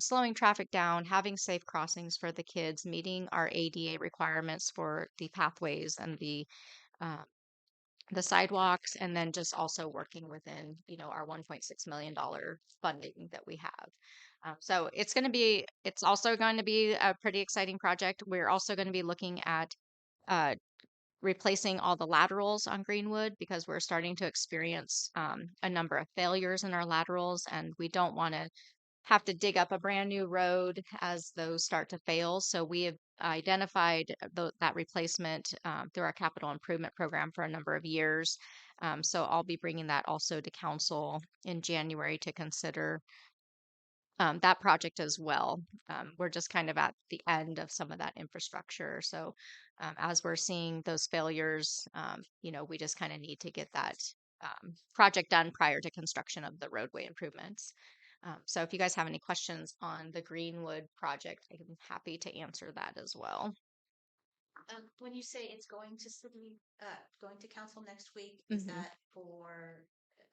slowing traffic down, having safe crossings for the kids, meeting our ADA requirements for the pathways and uh, the sidewalks, and then just also working within, our $1.6 million funding that we have. So it's also going to be a pretty exciting project. We're also going to be looking at uh, replacing all the laterals on Greenwood because we're starting to experience a number of failures in our laterals, and we don't want to have to dig up a brand new road as those start to fail. So we have identified that replacement through our capital improvement program for a number of years. So I'll be bringing that also to council in January to consider that project as well. We're just kind of at the end of some of that infrastructure. So as we're seeing those failures, we just kind of need to get that project done prior to construction of the roadway improvements. So if you guys have any questions on the Greenwood project, I'm happy to answer that as well. When you say it's going to council next week, is Mhm. that for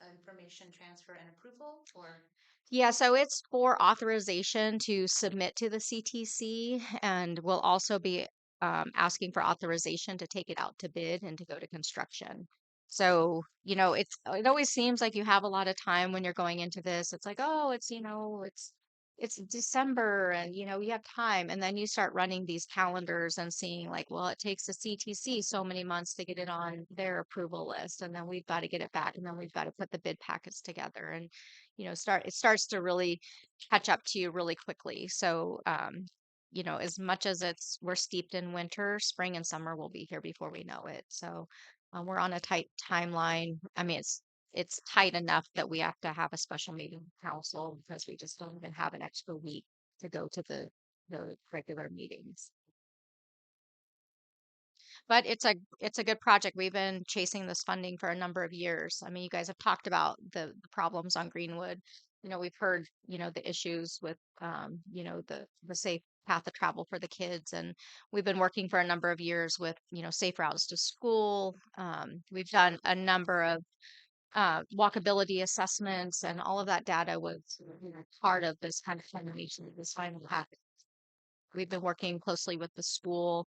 information transfer and approval or? Yeah, so it's for authorization to submit to the CTC, and we'll also be asking for authorization to take it out to bid and to go to construction. So, it always seems like you have a lot of time when you're going into this. It's like, oh, it's December and you have time. And then you start running these calendars and seeing like, well, it takes the CTC so many months to get it on their approval list, and then we've got to get it back, and then we've got to put the bid packets together. And it starts to really catch up to you really quickly. So, as much as we're steeped in winter, spring and summer will be here before we know it. So, we're on a tight timeline. I mean, it's tight enough that we have to have a special meeting with council because we just don't even have an extra week to go to the regular meetings. But it's a good project. We've been chasing this funding for a number of years. I mean, you guys have talked about the problems on Greenwood. We've heard, the issues with the safe path of travel for the kids. And we've been working for a number of years with, safe routes to school. We've done a number of walkability assessments, and all of that data was part of this kind of combination of this final package. We've been working closely with the school,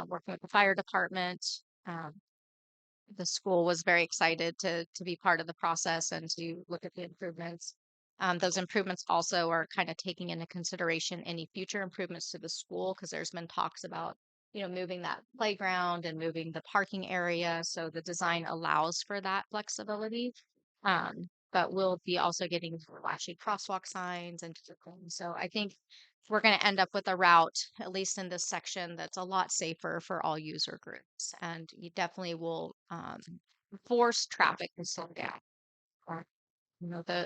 working with the fire department. Um, the school was very excited to be part of the process and to look at the improvements. Those improvements also are kind of taking into consideration any future improvements to the school because there's been talks about moving that playground and moving the parking area. So the design allows for that flexibility. But we'll be also getting flashing crosswalk signs and different things. So I think we're going to end up with a route, at least in this section, that's a lot safer for all user groups. And you definitely will force traffic to slow down. Uh,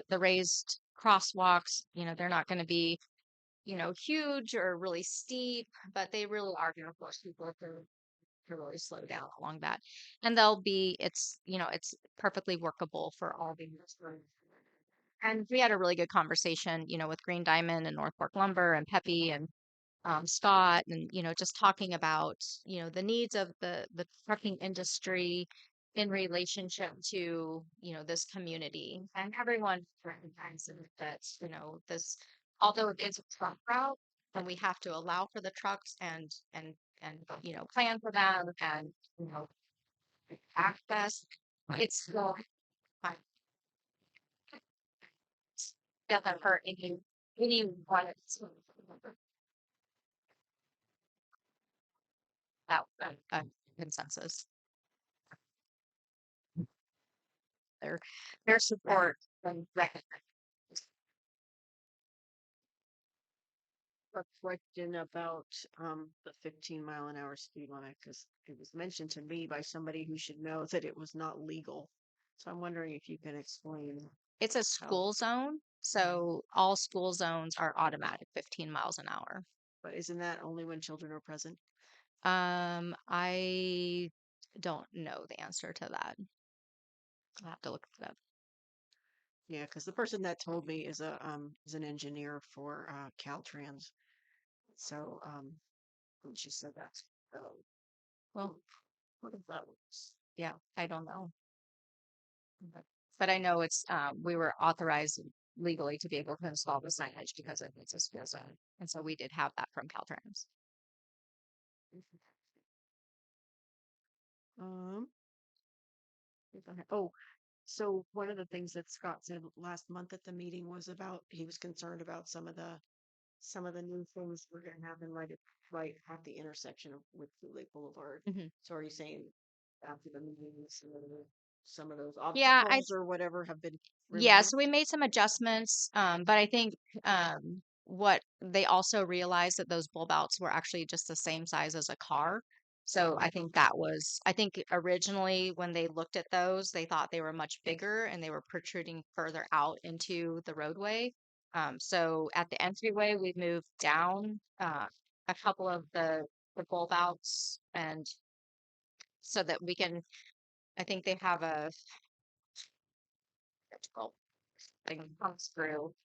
the raised crosswalks, they're not going to be, huge or really steep, but they really are going to force people to really slow down along that. And it's perfectly workable for all the users. And we had a really good conversation, with Green Diamond and North Fork Lumber and Peppy and Scott, and just talking about the needs of the trucking industry in relationship to this community, and everyone recognizes that this, although it is a truck route, and we have to allow for the trucks and plan for them and access. It's still fine. Doesn't hurt anyone. That consensus. Their support and recognition. A question about the 15-mile-an-hour speed limit, because it was mentioned to me by somebody who should know that it was not legal. So I'm wondering if you can explain. It's a school zone, so all school zones are automatic 15 miles an hour. But isn't that only when children are present? I don't know the answer to that. I'll have to look it up. Yeah, because the person that told me is an engineer for Caltrans. So and she said that's Well, what is that? yeah, I don't know. But I know it's we were authorized legally to be able to install the signage because it's a school zone. And so we did have that from Caltrans. Um. Oh, so one of the things that Scott said last month at the meeting was about he was concerned about some of the new things we're gonna have in right at the intersection with Blue Lake Boulevard. Mhm. So are you saying after the meeting, some of those Yeah, obstacles or whatever have been Yeah, removed? so we made some adjustments, but I think what they also realized that those bulb outs were actually just the same size as a car. So I think originally when they looked at those, they thought they were much bigger and they were protruding further out into the roadway. So at the entryway, we moved down a couple of the bulb outs, and so that we can, I think they have a thing comes through.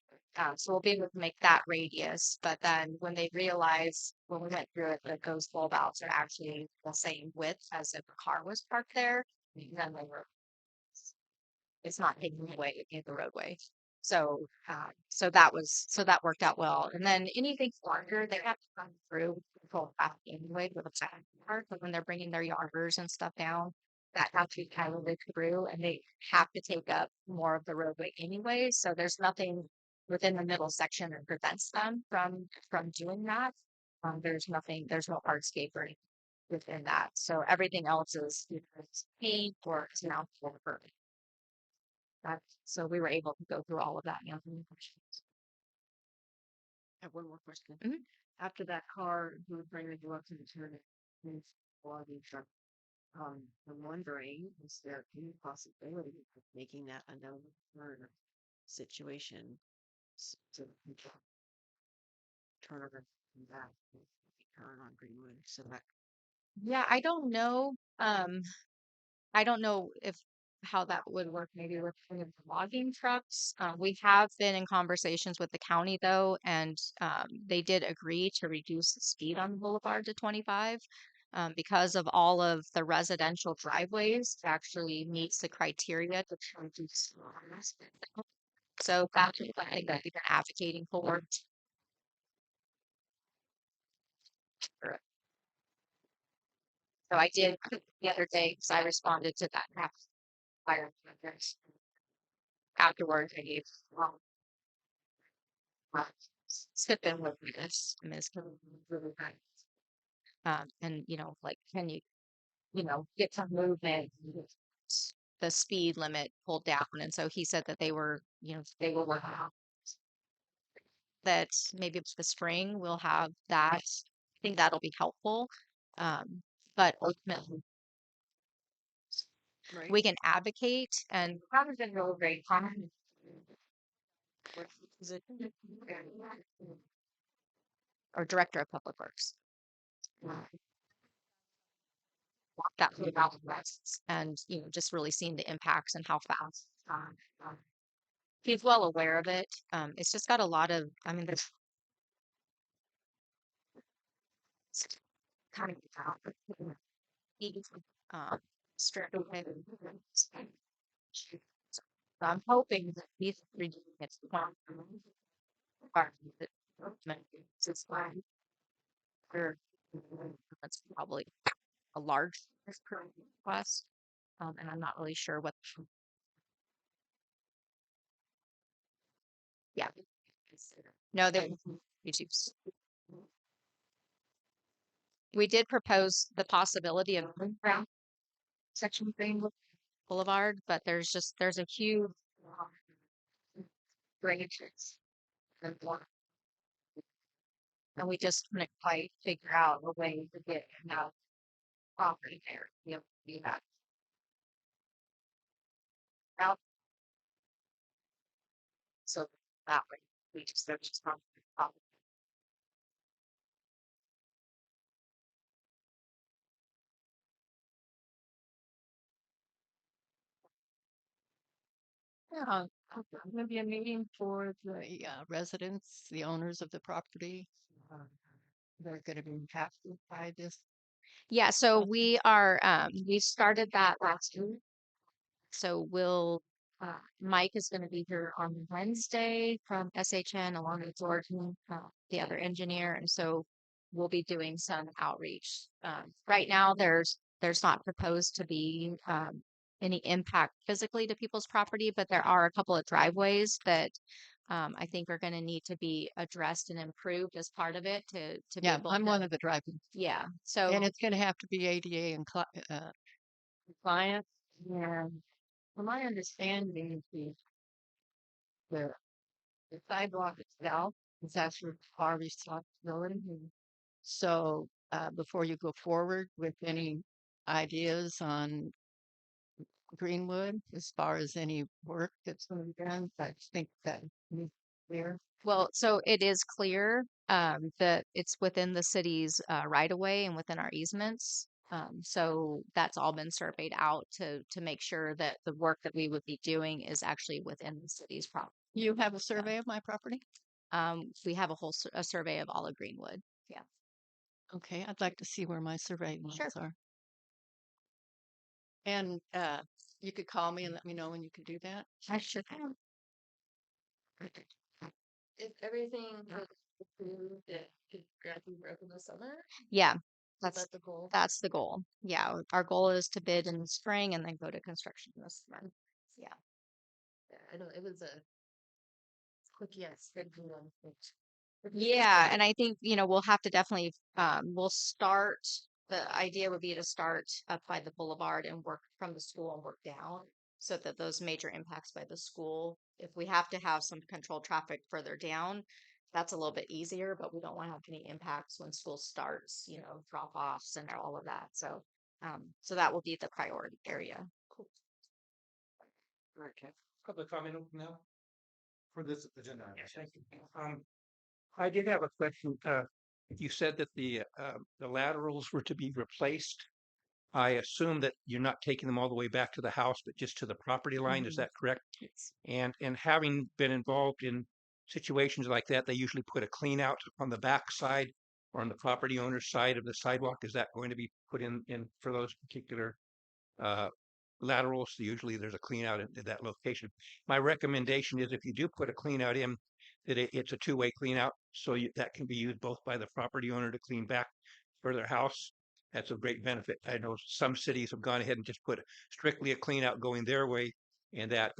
So we'll be able to make that radius. But then when they realize when we went through it that those bulb outs are actually the same width as if a car was parked there, then it's not taking away any of the roadway. So so that worked out well. And then anything larger, they have to come through control traffic anyway with a back part. But when they're bringing their yarders and stuff down, that has to be piloted through, and they have to take up more of the roadway anyway. So there's nothing within the middle section that prevents them from doing that. There's no hardscape or anything within that. So everything else is either it's paid or it's now for permit. So we were able to go through all of that. And answer any questions. I have one more question. Mhm. After that car who was bringing you up to the turn, and logging truck. I'm wondering, is there any possibility of making that a no turn situation to turn around and back, turn on Greenwood, so that Yeah, I don't know if how that would work maybe with kind of the logging trucks. We have been in conversations with the county though, and they did agree to reduce the speed on the boulevard to 25 because of all of the residential driveways actually meets the criteria to reduce. So that's something that we've been advocating for. So I did the other day because I responded to that fire afterwards. I gave step in with this Ms. Really nice. And like, can you, get some movement, get the speed limit pulled down? And so he said that they were working on that. Maybe the spring we'll have that. I think that'll be helpful. But ultimately, right? we can advocate, and haven't been really very common. Is it Or director of public works. Walk that through out west and just really seeing the impacts and how fast he's well aware of it. It's just got a lot of, I mean, there's kind of strict. So I'm hoping that these three units It's fine. That's probably a large request. And I'm not really sure what. Yeah. No, they reduce. We did propose the possibility of ground section Green Boulevard, but there's a huge branches and we just couldn't quite figure out a way to get enough property there to be able to do that. Out. So that way there's just not property. Yeah, maybe a meeting for the residents, the owners of the property. They're going to be impacted by this. Yeah, so Okay. we started that last week. So Mike is going to be here on Wednesday from SHN along with Jordan, the other engineer. And so we'll be doing some outreach. Right now, there's not proposed to be any impact physically to people's property, but there are a couple of driveways that I think are going to need to be addressed and improved as part of it to be Yeah, able I'm to. one of the driving, Yeah. So and it's going to have to be ADA and compliant. yeah. From my understanding, the the sidewalk itself is actually our responsibility. So before you go forward with any ideas on Greenwood, as far as any work that's going to be done, I think that needs to be clear. Well, so it is clear that it's within the city's right of way and within our easements. So that's all been surveyed out to make sure that the work that we would be doing is actually within the city's property. You have a survey of my property? We have a survey of all of Greenwood. Yeah. Okay, I'd like to see where my survey Sure. lines are. And you could call me and let me know when you can do that. I sure can. If everything was approved, it could gradually work in the summer. Yeah, Is that's that the goal? that's the goal. Yeah, our goal is to bid in the spring and then go to construction this summer. Yeah. Yeah, I know it was a quick yes. Good one. Yeah, and I think, we'll have to definitely we'll start the idea would be to start up by the boulevard and work from the school and work down so that those major impacts by the school, if we have to have some controlled traffic further down, that's a little bit easier, but we don't want to have any impacts when school starts, drop offs and all of that. So that will be the priority area. Okay. Public comment open now? For this agenda. item. Yes, thank you. I did have a question. You said that the laterals were to be replaced. I assume that you're not taking them all the way back to the house, but just to the property line. Is Mhm. that correct? Yes. And having been involved in situations like that, they usually put a clean out on the back side or on the property owner's side of the sidewalk. Is that going to be put in for those particular uh, laterals? Usually there's a clean out at that location. My recommendation is if you do put a clean out in, that it's a two-way clean out, so that can be used both by the property owner to clean back for their house. That's a great benefit. I know some cities have gone ahead and just put strictly a clean out going their way, and that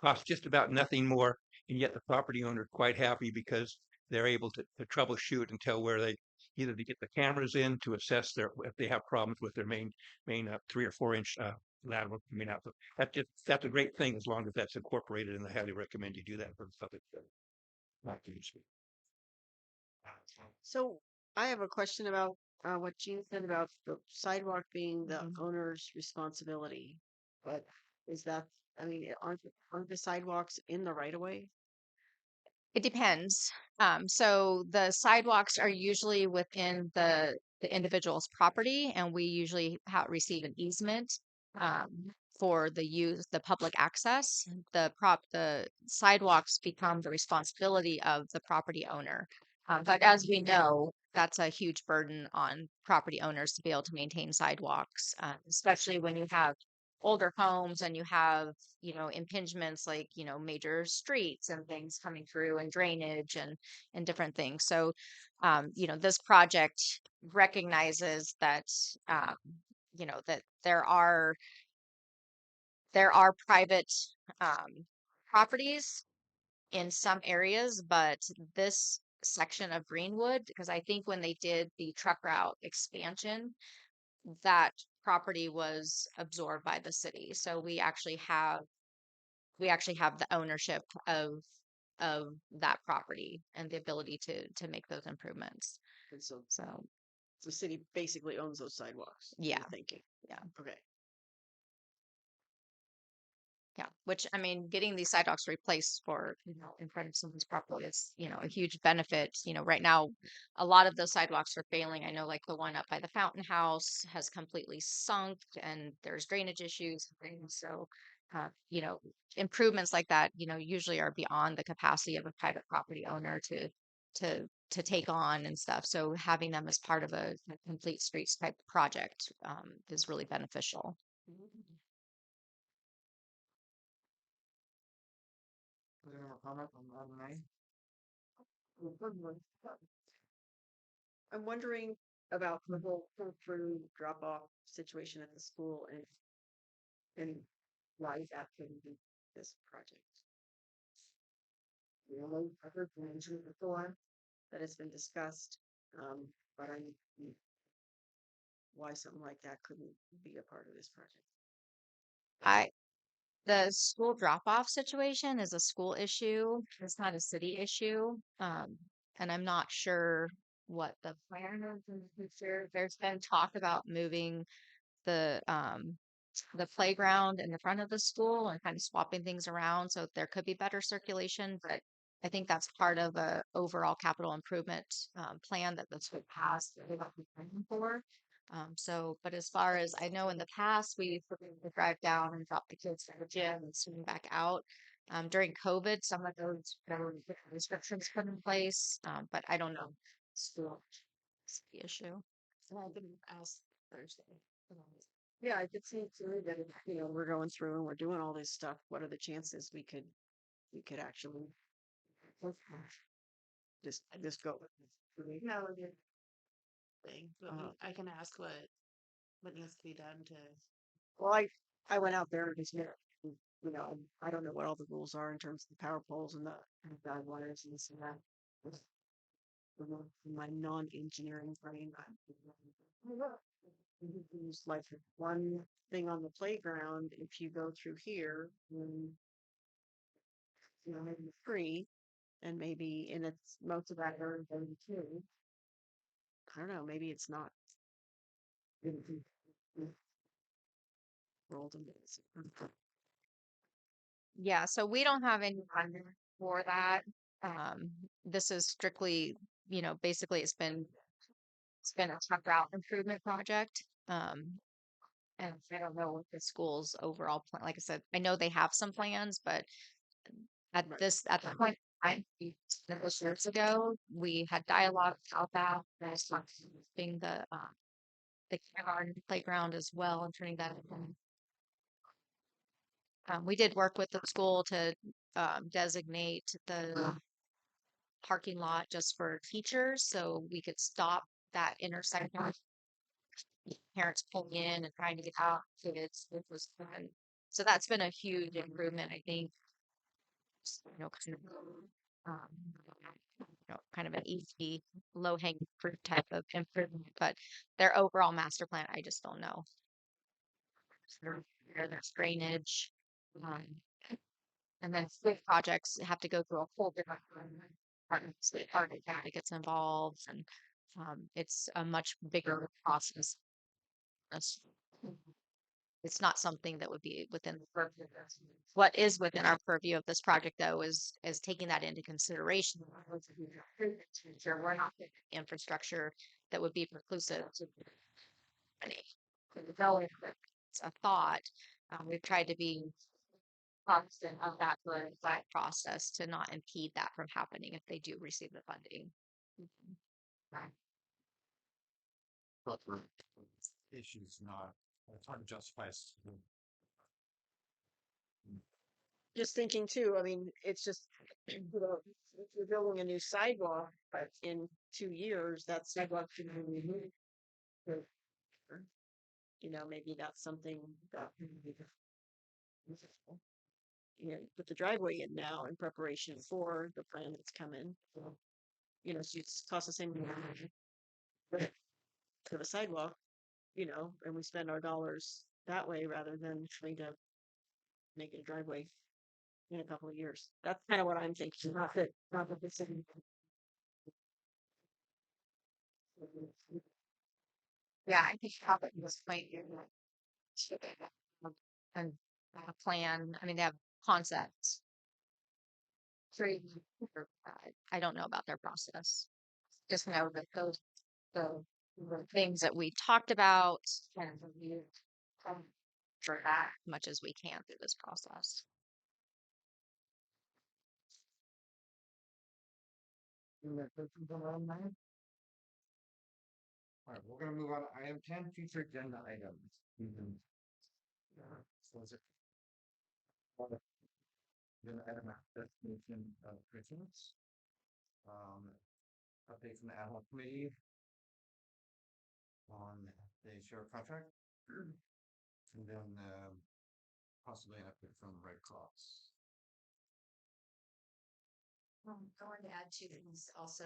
costs just about nothing more, and yet the property owner is quite happy because they're able to troubleshoot and tell where they either to get the cameras in to assess if they have problems with their main 3 or 4 inch lateral coming out. So that's a great thing as long as that's incorporated, and I highly recommend you do that for the public. Not to use. So I have a question about what Gene said about the sidewalk being the owner's responsibility. But is that, I mean, aren't the sidewalks in the right of way? It depends. So the sidewalks are usually within the individual's property, and we usually receive an easement for the public access. The sidewalks become the responsibility of the property owner. But as we know, that's a huge burden on property owners to be able to maintain sidewalks, especially when you have older homes and you have, you know, impingements like, you know, major streets and things coming through and drainage and different things. So, you know, this project recognizes that, um, you know, that there are private um, properties in some areas, but this section of Greenwood, because I think when they did the truck route expansion, that property was absorbed by the city. So we actually have the ownership of that property and the ability to make those improvements. And so So the city basically owns those sidewalks. you're Yeah. Thinking. Yeah. Okay. yeah, which I mean, getting these sidewalks replaced for, you know, in front of someone's property is, you know, a huge benefit. You know, right now, a lot of those sidewalks are failing. I know like the one up by the Fountain House has completely sunk and there's drainage issues and things. So, you know, improvements like that, you know, usually are beyond the capacity of a private property owner to take on and stuff. So having them as part of a complete streets type project is really beneficial. Is there any more comment on item A? I'm wondering about the whole pull through drop off situation at the school and why that couldn't be this project. You know, I've heard from mentioned before that it's been discussed, but why something like that couldn't be a part of this project. I The school drop-off situation is a school issue. It's not a city issue. And I'm not sure what the plan is in the future. There's been talk about moving the playground in the front of the school and kind of swapping things around so there could be better circulation, but I think that's part of a overall capital improvement plan that the school has that they've been planning for. So, but as far as I know, in the past, we would drive down and drop the kids at the gym and swing back out. During COVID, some of those there were different restrictions put in place, but I don't know. School is the issue. So I can ask Thursday. Yeah, I could see too that if, you know, we're going through and we're doing all this stuff, what are the chances we could actually just go with it? No, good thing, but Uh, I can ask what needs to be done to. Well, I went out there and just, you know, I don't know what all the rules are in terms of the power poles and the guide wires and this and that. With- in my non-engineering brain, there's like one thing on the playground. If you go through here, you know, maybe free, and maybe and it's most of that area 32. I don't know. Maybe it's not. Rolled into this. Yeah, so we don't have any funding for that. This is strictly, you know, basically it's been a truck route improvement project. And I don't know what the school's overall plan. Like I said, I know they have some plans, but at the point that was years ago, we had dialogue about that. I was talking the kindergarten playground as well and turning that into. We did work with the school to designate the parking lot just for teachers so we could stop that intersection. Parents pulling in and trying to get out kids. It was fun. So that's been a huge improvement, I think. You know, um, kind of an easy, low hanging fruit type of improvement. But their overall master plan, I just don't know. There's drainage. Um, And then big projects have to go through a whole different department that gets involved, and it's a much bigger process. It's it's not something that would be within the purview of this. What is within our purview of this project, though, is taking that into consideration. Sure, we're not putting infrastructure that would be preclusive to any. Though it's a thought, we've tried to be constant of that that process to not impede that from happening if they do receive the funding. But the issue's not, it's hard to justify just thinking too, I mean, it's just, you know, if you're building a new sidewalk in 2 years, that sidewalk should be removed. You know, maybe that's something that, you know, put the driveway in now in preparation for the plan that's coming. You know, so it's cost the same amount for the sidewalk, you know, and we spend our dollars that way rather than trying to make it a driveway in a couple of years. That's kind of what I'm thinking. Not that this is. Yeah, I think probably at this point you're not and have a plan. I mean, they have concepts. Three, I don't know about their process. Just know that the things that we talked about and we for that much as we can through this process. All right, we're gonna move on to item 10, future agenda items. So is it? Then item destination of Christmas. Update from the ad hoc committee on the sheriff contract. And then possibly an update from Red Cross. I wanted to add two things also.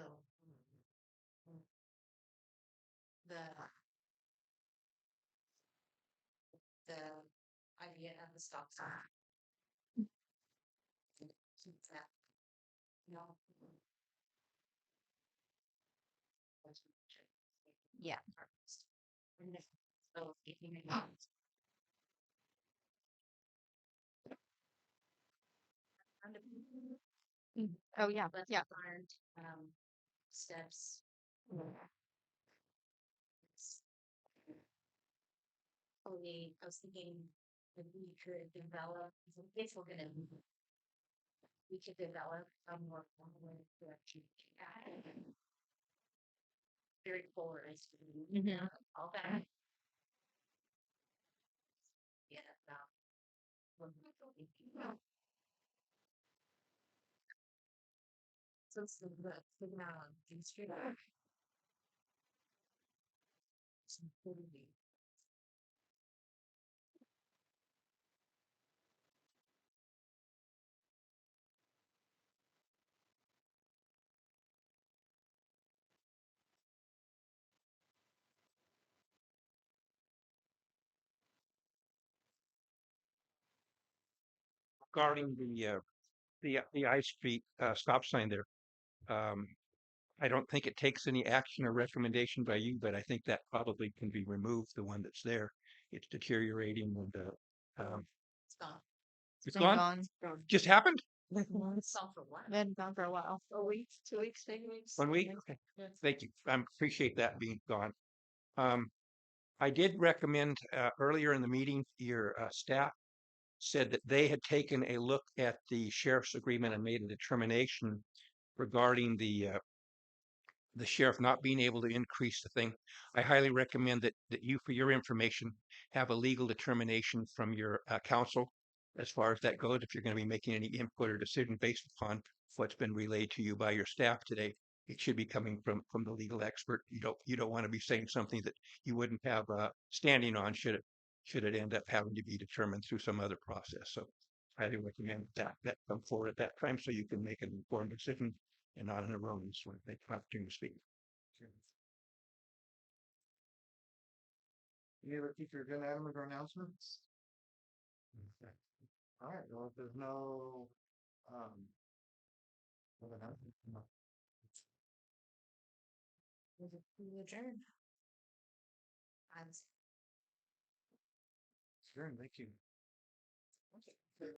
The idea of the stop sign. No. Yeah. So if you Oh yeah, yeah. aren't steps. I was thinking if we could develop, if we're gonna, we could develop a more formal direction. Very polarized. All that. Yeah. Since the figure out on King Street. Regarding the I Street stop sign there, um, I don't think it takes any action or recommendation by you, but I think that probably can be removed. The one that's there, it's deteriorating and It's gone. it's Been gone. gone. Just happened It's gone for what? Been gone for a while. A week, 2 weeks, maybe weeks. 1 week. Okay, thank you. I appreciate that being gone. I did recommend earlier in the meeting, your staff said that they had taken a look at the sheriff's agreement and made a determination regarding the sheriff not being able to increase the thing. I highly recommend that you, for your information, have a legal determination from your counsel as far as that goes. If you're going to be making any input or decision based upon what's been relayed to you by your staff today, it should be coming from the legal expert. You don't want to be saying something that you wouldn't have standing on should it end up having to be determined through some other process. So I highly recommend that come forward at that time so you can make an informed decision and not an erroneous one. Thank you for the opportunity to speak. Any other future agenda items or announcements? Okay. All right, well, if there's no other announcements, no. We adjourn. Sure, thank you.